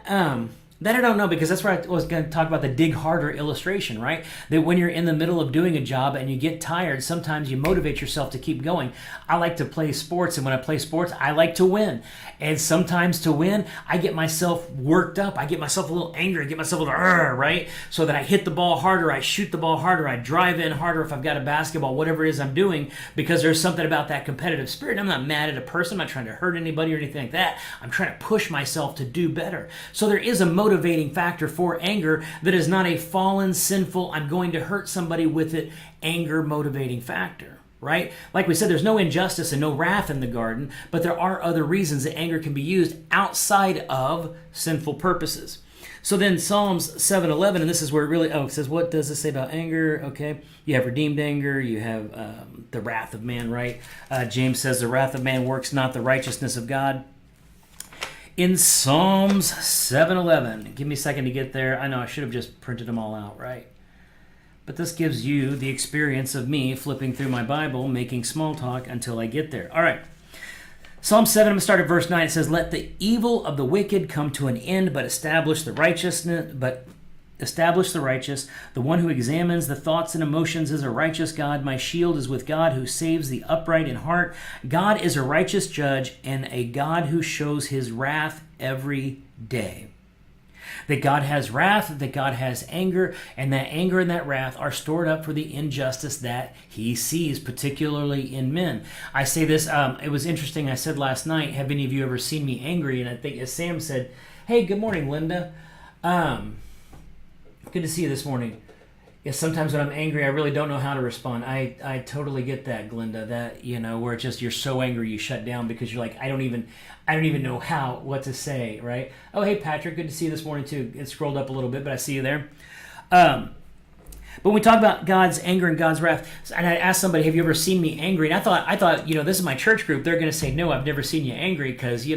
I don't know, because that's where I was going to talk about the dig harder illustration, right? That when you're in the middle of doing a job and you get tired, sometimes you motivate yourself to keep going. I like to play sports, and when I play sports, I like to win. And sometimes to win, I get myself worked up. I get myself a little angry. I get myself a little, right? So that I hit the ball harder, I shoot the ball harder, I drive in harder if I've got a basketball, whatever it is I'm doing, because there's something about that competitive spirit. I'm not mad at a person. I'm not trying to hurt anybody or anything like that. I'm trying to push myself to do better. So there is a motivating factor for anger that is not a fallen, sinful, I'm going to hurt somebody with it, anger motivating factor. Right? Like we said, there's no injustice and no wrath in the garden, but there are other reasons that anger can be used outside of sinful purposes. So then Psalms 7:11, and this is where it really, it says, what does this say about anger? Okay, you have redeemed anger, you have the wrath of man, right? James says the wrath of man works not the righteousness of God. In Psalms 7:11, give me a second to get there. I know I should have just printed them all out, right? But this gives you the experience of me flipping through my Bible, making small talk until I get there. All right. Psalm 7, I'm going to start at verse 9. It says, let the evil of the wicked come to an end, but establish the righteous. The one who examines the thoughts and emotions is a righteous God. My shield is with God, who saves the upright in heart. God is a righteous judge and a God who shows his wrath every day. That God has wrath, that God has anger, and that anger and that wrath are stored up for the injustice that he sees, particularly in men. I say this, it was interesting, I said last night, have any of you ever seen me angry? And I think as Sam said, hey, good morning, Linda. Good to see you this morning. Yes, sometimes when I'm angry, I really don't know how to respond. I totally get that, Glinda. That, where it's just you're so angry you shut down because you're like, I don't even know what to say, right? Oh, hey Patrick, good to see you this morning too. It scrolled up a little bit, but I see you there. But when we talk about God's anger and God's wrath, and I asked somebody, have you ever seen me angry? And I thought, this is my church group. They're going to say, no, I've never seen you angry because,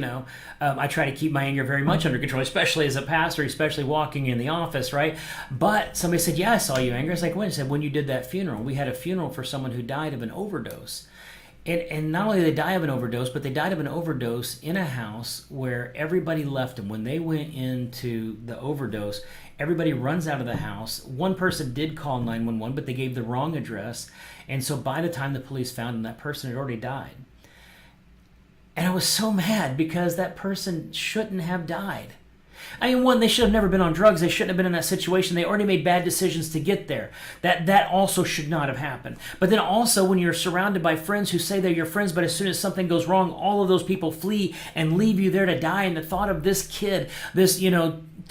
I try to keep my anger very much under control, especially as a pastor, especially walking in the office, right? But somebody said, yeah, I saw you angry. I was like, when? I said, when you did that funeral. We had a funeral for someone who died of an overdose. And not only did they die of an overdose, but they died of an overdose in a house where everybody left them. When they went into the overdose, everybody runs out of the house. One person did call 911, but they gave the wrong address. And so by the time the police found him, that person had already died. And I was so mad because that person shouldn't have died. I mean, one, they should have never been on drugs. They shouldn't have been in that situation. They already made bad decisions to get there. That also should not have happened. But then also, when you're surrounded by friends who say they're your friends, but as soon as something goes wrong, all of those people flee and leave you there to die. And the thought of this kid, this,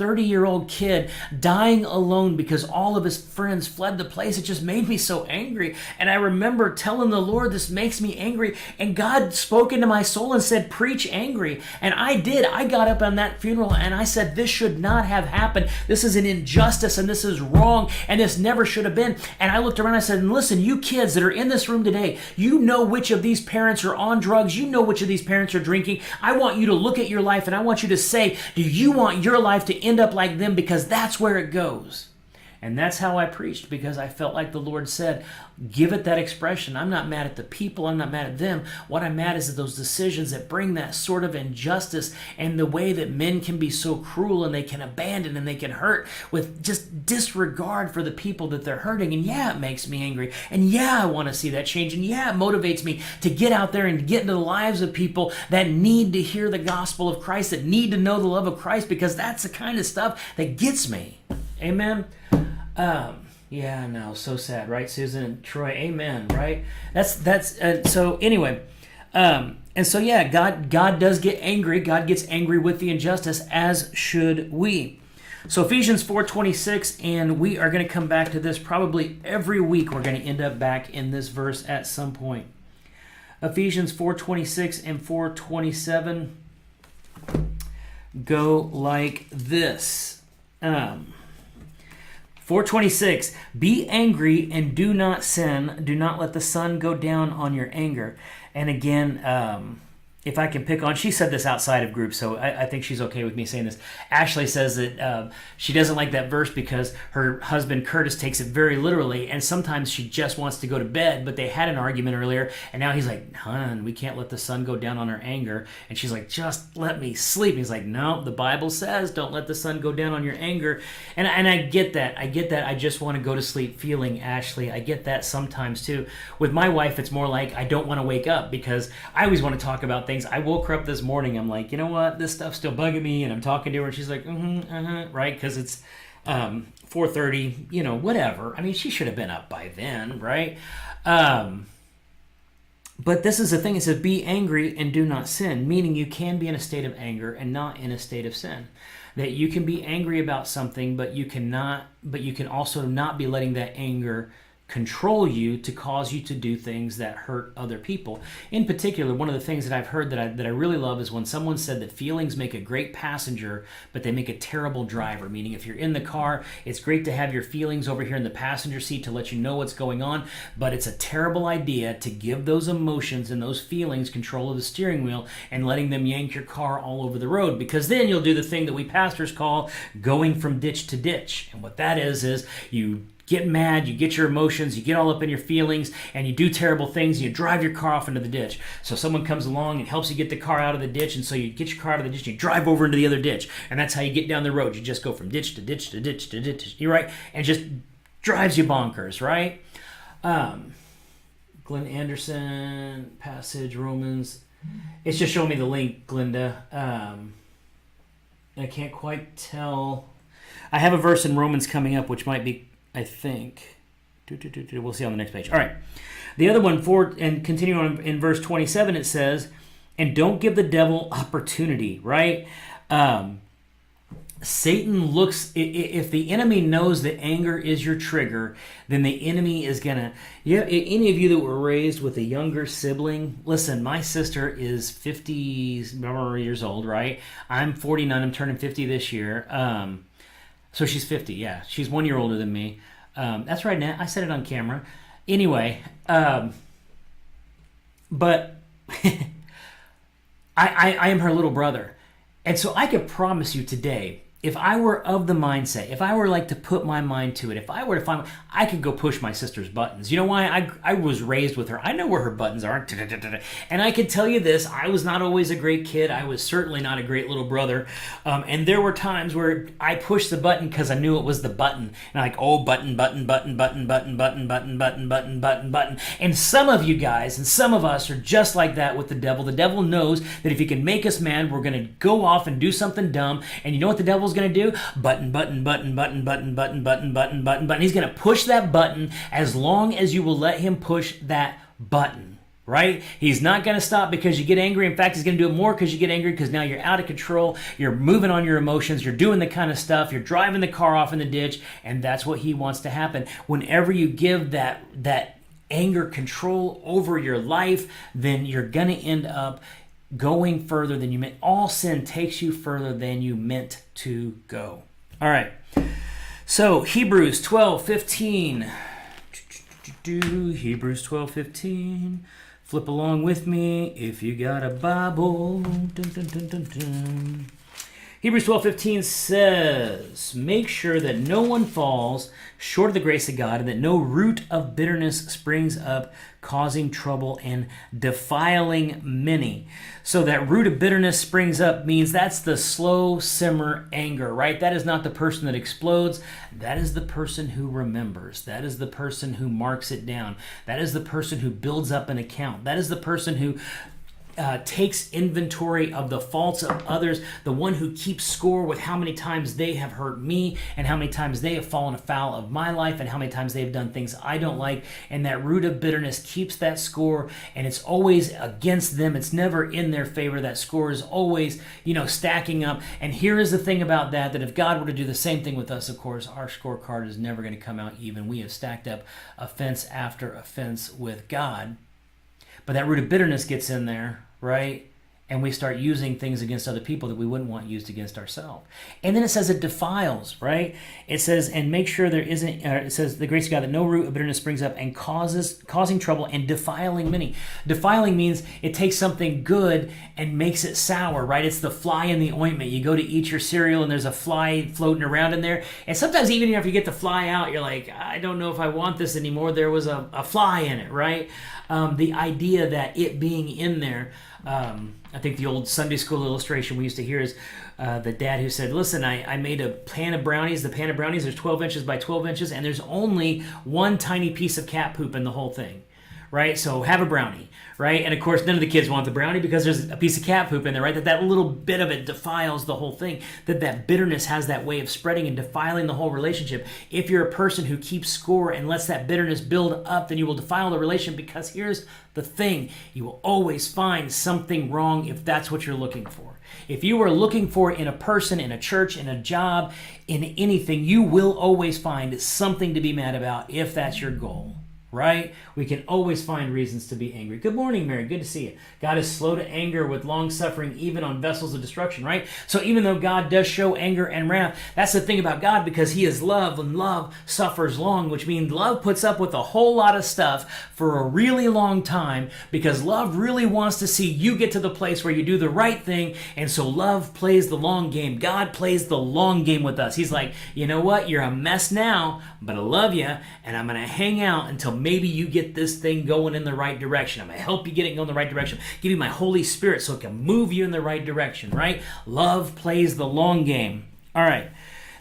30-year-old kid dying alone because all of his friends fled the place, it just made me so angry. And I remember telling the Lord, this makes me angry. And God spoke into my soul and said, preach angry. And I did. I got up on that funeral and I said, this should not have happened. This is an injustice and this is wrong and this never should have been. And I looked around and I said, listen, you kids that are in this room today, you know which of these parents are on drugs. You know which of these parents are drinking. I want you to look at your life and I want you to say, do you want your life to end up like them? Because that's where it goes. And that's how I preached, because I felt like the Lord said, give it that expression. I'm not mad at the people. I'm not mad at them. What I'm mad is at those decisions that bring that sort of injustice and the way that men can be so cruel and they can abandon and they can hurt with just disregard for the people that they're hurting. And yeah, it makes me angry. And yeah, I want to see that change. And yeah, it motivates me to get out there and get into the lives of people that need to hear the gospel of Christ, that need to know the love of Christ, because that's the kind of stuff that gets me. Amen. Yeah, no, so sad, right, Susan and Troy? Amen, right? So anyway, and so yeah, God does get angry. God gets angry with the injustice, as should we. So Ephesians 4:26, and we are going to come back to this probably every week. We're going to end up back in this verse at some point. Ephesians 4:26 and 4:27 go like this. 4:26, be angry and do not sin. Do not let the sun go down on your anger. And again, if I can pick on, she said this outside of group, so I think she's okay with me saying this. Ashley says that she doesn't like that verse because her husband Curtis takes it very literally, and sometimes she just wants to go to bed, but they had an argument earlier, and now he's like, hon, we can't let the sun go down on our anger. And she's like, just let me sleep. And he's like, no, the Bible says don't let the sun go down on your anger. And I get that. I just want to go to sleep feeling, Ashley. I get that sometimes too. With my wife, it's more like I don't want to wake up because I always want to talk about things. I woke her up this morning. I'm like, you know what? This stuff's still bugging me, and I'm talking to her, and she's like, right? Because it's 4:30, whatever. I mean, she should have been up by then, right? But this is the thing. It says, be angry and do not sin, meaning you can be in a state of anger and not in a state of sin. That you can be angry about something, but you can also not be letting that anger control you to cause you to do things that hurt other people. In particular, one of the things that I've heard that I really love is when someone said that feelings make a great passenger, but they make a terrible driver. Meaning if you're in the car, it's great to have your feelings over here in the passenger seat to let you know what's going on, but it's a terrible idea to give those emotions and those feelings control of the steering wheel and letting them yank your car all over the road, because then you'll do the thing that we pastors call going from ditch to ditch. And what that is you get mad, you get your emotions, you get all up in your feelings, and you do terrible things, and you drive your car off into the ditch. So someone comes along and helps you get the car out of the ditch, and so you get your car out of the ditch, and you drive over into the other ditch. And that's how you get down the road. You just go from ditch to ditch to ditch to ditch. You're right? And it just drives you bonkers, right? Glenn Anderson, passage, Romans. It's just showing me the link, Glenda. I can't quite tell. I have a verse in Romans coming up, which might be, I think. We'll see on the next page. All right. The other one, and continuing on in verse 27, it says, and don't give the devil opportunity, right? Satan looks, if the enemy knows that anger is your trigger, then the enemy is going to, any of you that were raised with a younger sibling, listen, my sister is 50 years old, right? I'm 49, I'm turning 50 this year. So she's 50, yeah. She's 1 year older than me. That's right, Nat. I said it on camera. Anyway, but I am her little brother. And so I could promise you today, if I were of the mindset, if I were like to put my mind to it, if I were to find, I could go push my sister's buttons. You know why? I was raised with her. I know where her buttons are. And I can tell you this, I was not always a great kid. I was certainly not a great little brother. And there were times where I pushed the button because I knew it was the button. And I'm like, oh, button, button, button, button, button, button, button, button, button, button, button. And some of you guys and some of us are just like that with the devil. The devil knows that if he can make us mad, we're going to go off and do something dumb. And you know what the devil's going to do? Button, button, button, button, button, button, button, button, button, button. He's going to push that button as long as you will let him push that button, right? He's not going to stop because you get angry. In fact, he's going to do it more because you get angry because now you're out of control. You're moving on your emotions. You're doing the kind of stuff. You're driving the car off in the ditch, and that's what he wants to happen. Whenever you give that anger control over your life, then you're going to end up going further than you meant. All sin takes you further than you meant to go. All right. So Hebrews 12:15. Hebrews 12:15. Flip along with me if you got a Bible. Dun, dun, dun, dun, dun. Hebrews 12:15 says, make sure that no one falls short of the grace of God and that no root of bitterness springs up, causing trouble and defiling many. So that root of bitterness springs up means that's the slow simmer anger, right? That is not the person that explodes. That is the person who remembers. That is the person who marks it down. That is the person who builds up an account. That is the person who takes inventory of the faults of others, the one who keeps score with how many times they have hurt me and how many times they have fallen afoul of my life and how many times they've done things I don't like. And that root of bitterness keeps that score, and it's always against them. It's never in their favor. That score is always, stacking up. And here is the thing about that if God were to do the same thing with us, of course, our scorecard is never going to come out even. We have stacked up offense after offense with God. But that root of bitterness gets in there, right? And we start using things against other people that we wouldn't want used against ourselves. And then it says it defiles, right? It says, and make sure there isn't, it says the grace of God that no root of bitterness springs up and causing trouble and defiling many. Defiling means it takes something good and makes it sour, right? It's the fly in the ointment. You go to eat your cereal and there's a fly floating around in there. And sometimes even if you get the fly out, you're like, I don't know if I want this anymore. There was a fly in it, right? The idea that it being in there, I think the old Sunday school illustration we used to hear is the dad who said, listen, I made a pan of brownies. The pan of brownies, there's 12 inches by 12 inches, and there's only one tiny piece of cat poop in the whole thing, right? So have a brownie, right? And of course, none of the kids want the brownie because there's a piece of cat poop in there, right? That little bit of it defiles the whole thing. That bitterness has that way of spreading and defiling the whole relationship. If you're a person who keeps score and lets that bitterness build up, then you will defile the relationship, because here's the thing. You will always find something wrong if that's what you're looking for. If you are looking for it in a person, in a church, in a job, in anything, you will always find something to be mad about if that's your goal. Right? We can always find reasons to be angry. Good morning, Mary. Good to see you. God is slow to anger with long suffering, even on vessels of destruction, right? So even though God does show anger and wrath, that's the thing about God, because he is love, and love suffers long, which means love puts up with a whole lot of stuff for a really long time, because love really wants to see you get to the place where you do the right thing. And so love plays the long game. God plays the long game with us. He's like, you know what? You're a mess now, but I love you, and I'm going to hang out until maybe you get this thing going in the right direction. I'm going to help you get it going in the right direction. Give you my Holy Spirit so it can move you in the right direction, right? Love plays the long game. All right.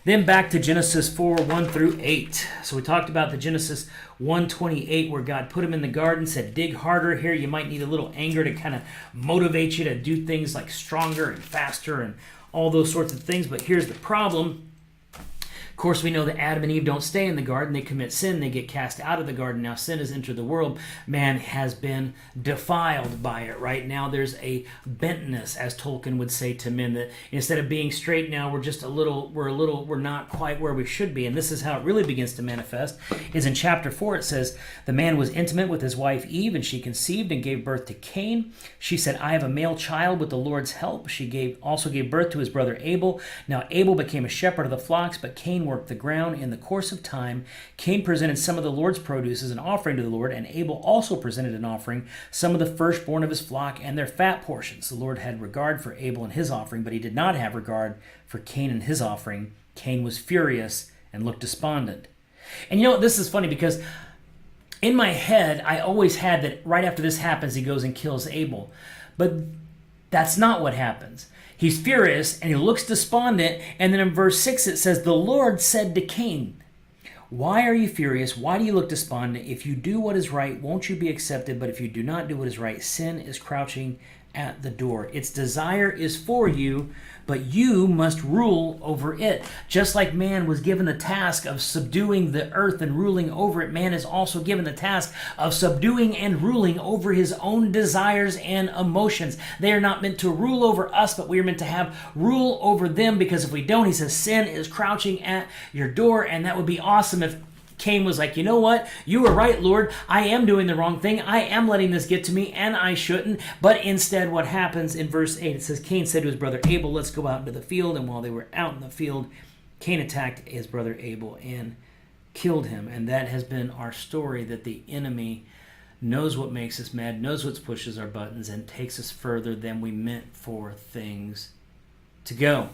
Then back to Genesis 4:1-8. So we talked about the Genesis 1:28 where God put him in the garden, said, dig harder here. You might need a little anger to kind of motivate you to do things like stronger and faster and all those sorts of things. But here's the problem. Of course, we know that Adam and Eve don't stay in the garden. They commit sin. They get cast out of the garden. Now sin has entered the world. Man has been defiled by it. Right now there's a bentness, as Tolkien would say to men, that instead of being straight now, we're not quite where we should be. And this is how it really begins to manifest. Is in chapter 4 it says, the man was intimate with his wife Eve, and she conceived and gave birth to Cain. She said, I have a male child with the Lord's help. She also gave birth to his brother Abel. Now Abel became a shepherd of the flocks, but Cain worked the ground. In the course of time, Cain presented some of the Lord's produce as an offering to the Lord, and Abel also presented an offering, some of the firstborn of his flock and their fat portions. The Lord had regard for Abel and his offering, but he did not have regard for Cain and his offering. Cain was furious and looked despondent. And you know what? This is funny because in my head, I always had that right after this happens, he goes and kills Abel. But that's not what happens. He's furious and he looks despondent. And then in verse 6 it says, the Lord said to Cain, why are you furious? Why do you look despondent? If you do what is right, won't you be accepted? But if you do not do what is right, sin is crouching at the door. Its desire is for you, but you must rule over it. Just like man was given the task of subduing the earth and ruling over it, man is also given the task of subduing and ruling over his own desires and emotions. They are not meant to rule over us, but we are meant to have rule over them, because if we don't, he says, sin is crouching at your door. And that would be awesome if Cain was like, you know what? You were right, Lord. I am doing the wrong thing. I am letting this get to me, and I shouldn't. But instead, what happens in verse 8, it says, Cain said to his brother Abel, let's go out into the field. And while they were out in the field, Cain attacked his brother Abel and killed him. And that has been our story, that the enemy knows what makes us mad, knows what pushes our buttons, and takes us further than we meant for things to go.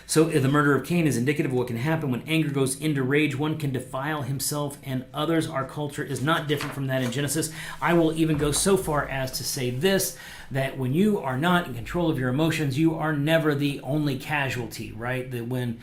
So the murder of Cain is indicative of what can happen when anger goes into rage. One can defile himself and others. Our culture is not different from that in Genesis. I will even go so far as to say this, that when you are not in control of your emotions, you are never the only casualty, right? That when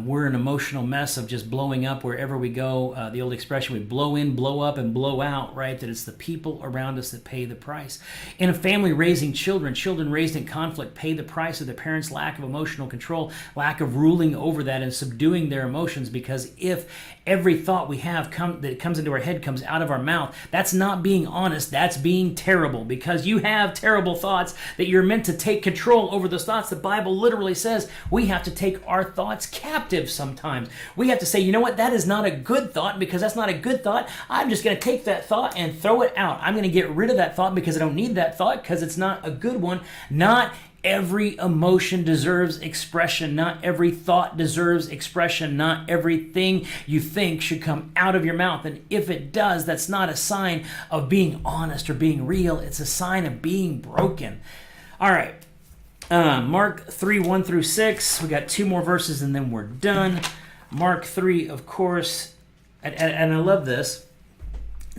we're an emotional mess of just blowing up wherever we go. The old expression, we blow in, blow up, and blow out, right? That it's the people around us that pay the price. In a family raising children, children raised in conflict pay the price of their parents' lack of emotional control, lack of ruling over that and subduing their emotions, because if every thought we have that comes into our head comes out of our mouth, that's not being honest, that's being terrible, because you have terrible thoughts that you're meant to take control over those thoughts. The Bible literally says we have to take our thoughts captive sometimes. We have to say, you know what, that is not a good thought. Because that's not a good thought, I'm just going to take that thought and throw it out. I'm going to get rid of that thought because I don't need that thought, because it's not a good one. Not every emotion deserves expression. Not every thought deserves expression. Not everything you think should come out of your mouth. And if it does, that's not a sign of being honest or being real. It's a sign of being broken. All right. Mark 3, 1 through 6. We got 2 more verses and then we're done. Mark 3, of course, and I love this.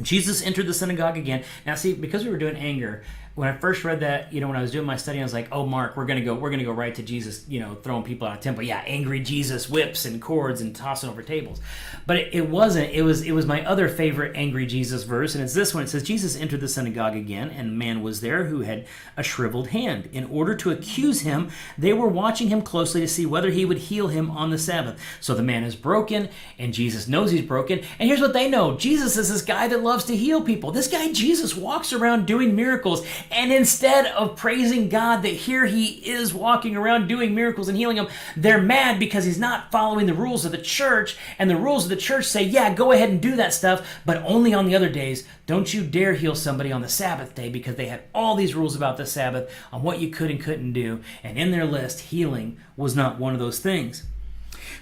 Jesus entered the synagogue again. Now, see, because we were doing anger, when I first read that, when I was doing my study, I was like, "Oh, Mark, we're gonna go right to Jesus, throwing people out of temple. Yeah, angry Jesus, whips and cords and tossing over tables." But it wasn't. It was my other favorite angry Jesus verse, and it's this one. It says, "Jesus entered the synagogue again, and a man was there who had a shriveled hand. In order to accuse him, they were watching him closely to see whether he would heal him on the Sabbath. So the man is broken, and Jesus knows he's broken. And here's what they know: Jesus is this guy that loves to heal people. This guy Jesus walks around doing miracles." And instead of praising God that here he is walking around doing miracles and healing them, they're mad because he's not following the rules of the church. And the rules of the church say, yeah, go ahead and do that stuff, but only on the other days. Don't you dare heal somebody on the Sabbath day, because they had all these rules about the Sabbath on what you could and couldn't do. And in their list, healing was not one of those things.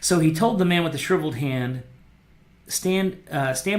So he told the man with the shriveled hand, stand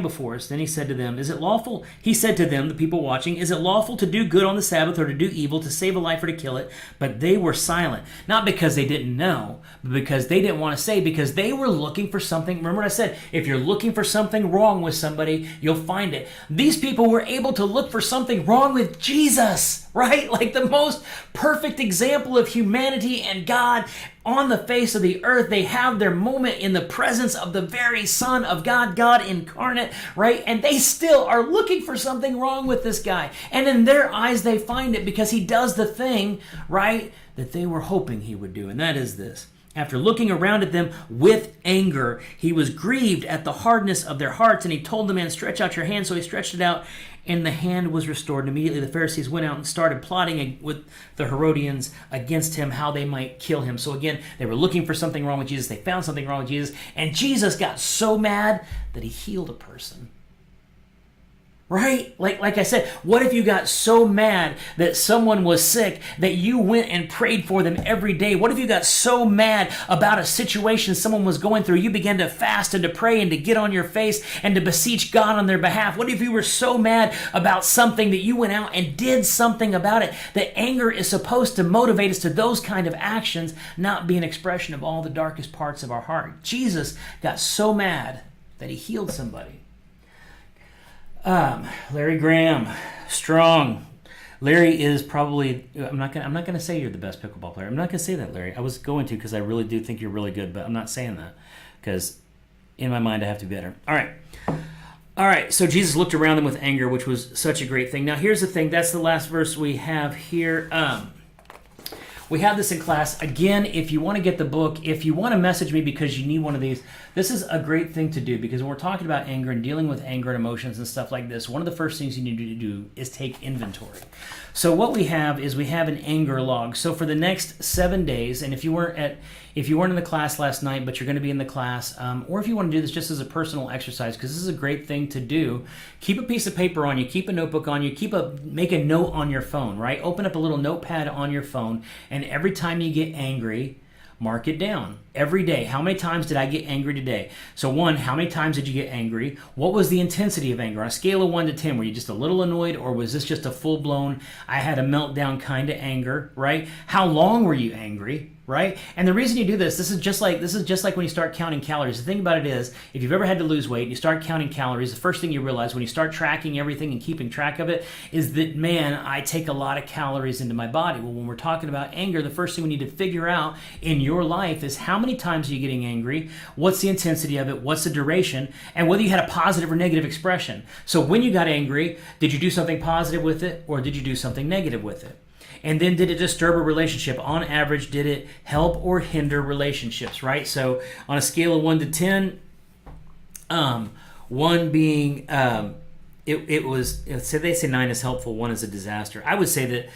before us. Then he said to them, is it lawful? He said to them, the people watching, is it lawful to do good on the Sabbath or to do evil, to save a life or to kill it? But they were silent. Not because they didn't know, but because they didn't want to say, because they were looking for something. Remember what I said, if you're looking for something wrong with somebody, you'll find it. These people were able to look for something wrong with Jesus. right? Like the most perfect example of humanity and God on the face of the earth. They have their moment in the presence of the very Son of God, God incarnate, right? And they still are looking for something wrong with this guy. And in their eyes, they find it because he does the thing, right, that they were hoping he would do. And that is this. After looking around at them with anger, he was grieved at the hardness of their hearts, and he told the man, stretch out your hand. So he stretched it out, and the hand was restored. And immediately the Pharisees went out and started plotting with the Herodians against him, how they might kill him. So again, they were looking for something wrong with Jesus. They found something wrong with Jesus, and Jesus got so mad that he healed a person. Right? Like I said, what if you got so mad that someone was sick that you went and prayed for them every day? What if you got so mad about a situation someone was going through, you began to fast and to pray and to get on your face and to beseech God on their behalf? What if you were so mad about something that you went out and did something about it? That anger is supposed to motivate us to those kind of actions, not be an expression of all the darkest parts of our heart. Jesus got so mad that he healed somebody. Larry Graham, strong. Larry is probably, I'm not gonna say you're the best pickleball player. I'm not gonna say that, Larry. I was going to, because I really do think you're really good, but I'm not saying that because in my mind I have to be better. All right, so Jesus looked around them with anger, which was such a great thing. Now here's the thing, that's the last verse we have here. We have this in class. Again, if you want to get the book, if you want to message me because you need one of these, this is a great thing to do, because when we're talking about anger and dealing with anger and emotions and stuff like this, one of the first things you need to do is take inventory. So what we have is we have an anger log. So for the next 7 days, and if you weren't in the class last night, but you're going to be in the class, or if you want to do this just as a personal exercise, because this is a great thing to do, keep a piece of paper on you, keep a notebook on you, make a note on your phone, right? Open up a little notepad on your phone, and every time you get angry, mark it down. Every day, how many times did I get angry today? So 1, how many times did you get angry? What was the intensity of anger? On a scale of 1 to 10, were you just a little annoyed, or was this just a full-blown, I had a meltdown kind of anger, right? How long were you angry, right? And the reason you do this is just like when you start counting calories. The thing about it is, if you've ever had to lose weight and you start counting calories, the first thing you realize when you start tracking everything and keeping track of it is that, man, I take a lot of calories into my body. Well, when we're talking about anger, the first thing we need to figure out in your life is how many times are you getting angry, what's the intensity of it, what's the duration, and whether you had a positive or negative expression. So when you got angry, did you do something positive with it, or did you do something negative with it? And then did it disturb a relationship? On average, did it help or hinder relationships, right? So on a scale of 1 to 10, 1 being, it was, say they say 9 is helpful, 1 is a disaster. I would say that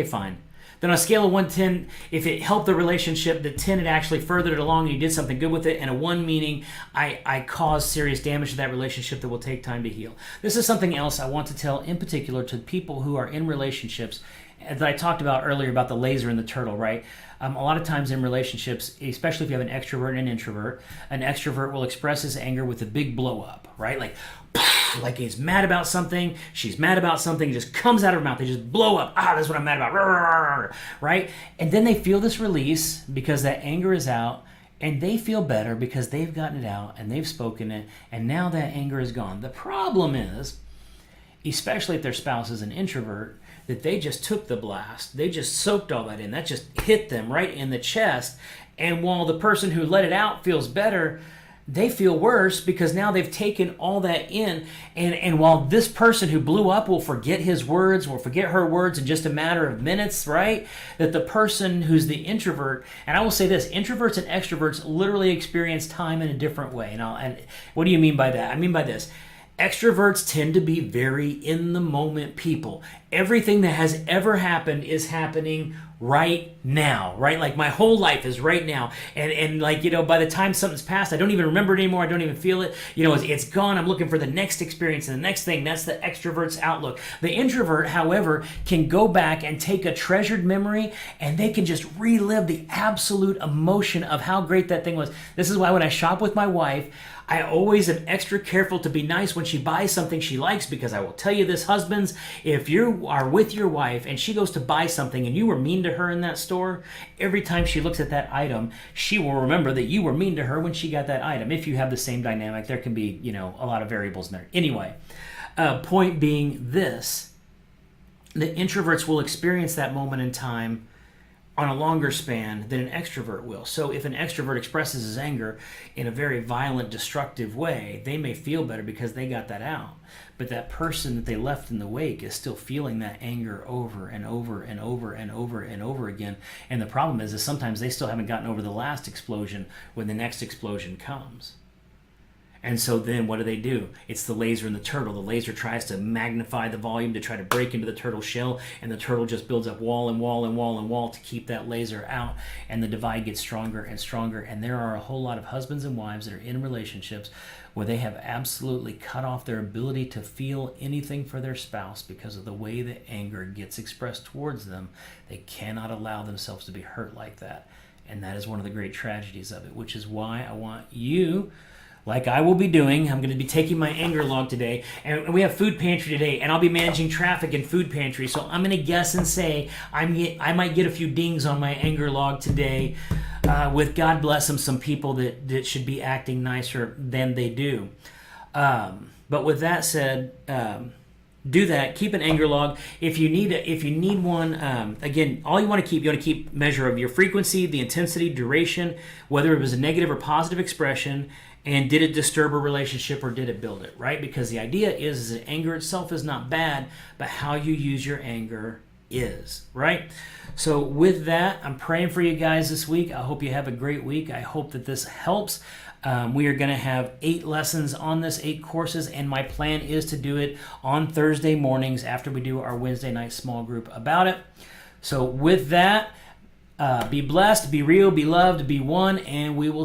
fine. Then on a scale of 1 to 10, if it helped the relationship, the 10 had actually furthered it along and you did something good with it, and a 1 meaning I caused serious damage to that relationship that will take time to heal. This is something else I want to tell in particular to people who are in relationships that I talked about earlier about the laser and the turtle, right? A lot of times in relationships, especially if you have an extrovert and an extrovert will express his anger with a big blow up, right? Like he's mad about something, she's mad about something, it just comes out of her mouth. They just blow up. That's what I'm mad about, right? And then they feel this release because that anger is out, and they feel better because they've gotten it out and they've spoken it, and now that anger is gone. The problem is, especially if their spouse is an introvert, that they just took the blast. They just soaked all that in. That just hit them right in the chest. And while the person who let it out feels better, they feel worse because now they've taken all that in. And while this person who blew up will forget his words, will forget her words in just a matter of minutes, right? That the person who's the introvert, and I will say this, introverts and extroverts literally experience time in a different way. And what do you mean by that? I mean by this. Extroverts tend to be very in-the-moment people. Everything that has ever happened is happening right now, right? Like my whole life is right now. And like, by the time something's passed, I don't even remember it anymore. I don't even feel it. It's gone. I'm looking for the next experience and the next thing. That's the extrovert's outlook. The introvert, however, can go back and take a treasured memory and they can just relive the absolute emotion of how great that thing was. This is why when I shop with my wife, I always am extra careful to be nice when she buys something she likes, because I will tell you this, husbands, if you are with your wife and she goes to buy something and you were mean to her in that store, every time she looks at that item, she will remember that you were mean to her when she got that item. If you have the same dynamic, there can be, a lot of variables in there. Anyway, point being this, the introverts will experience that moment in time on a longer span than an extrovert will. So if an extrovert expresses his anger in a very violent, destructive way, they may feel better because they got that out. But that person that they left in the wake is still feeling that anger over and over and over and over and over again. And the problem is sometimes they still haven't gotten over the last explosion when the next explosion comes. And so then what do? It's the laser and the turtle. The laser tries to magnify the volume to try to break into the turtle shell, and the turtle just builds up wall and wall and wall and wall to keep that laser out, and the divide gets stronger and stronger. And there are a whole lot of husbands and wives that are in relationships where they have absolutely cut off their ability to feel anything for their spouse because of the way that anger gets expressed towards them. They cannot allow themselves to be hurt like that. And that is one of the great tragedies of it, which is why I want you, like I will be doing, I'm going to be taking my anger log today, and we have food pantry today, and I'll be managing traffic in food pantry, so I'm going to guess and say I might get a few dings on my anger log today with, God bless them, some people that should be acting nicer than they do. But with that said, do that. Keep an anger log. If you need one, again, all you want to keep measure of your frequency, the intensity, duration, whether it was a negative or positive expression, and did it disturb a relationship or did it build it, right? Because the idea is that anger itself is not bad, but how you use your anger is, right? So with that, I'm praying for you guys this week. I hope you have a great week. I hope that this helps. We are going to have 8 lessons on this, 8 courses, and my plan is to do it on Thursday mornings after we do our Wednesday night small group about it. So with that, be blessed, be real, be loved, be one, and we will see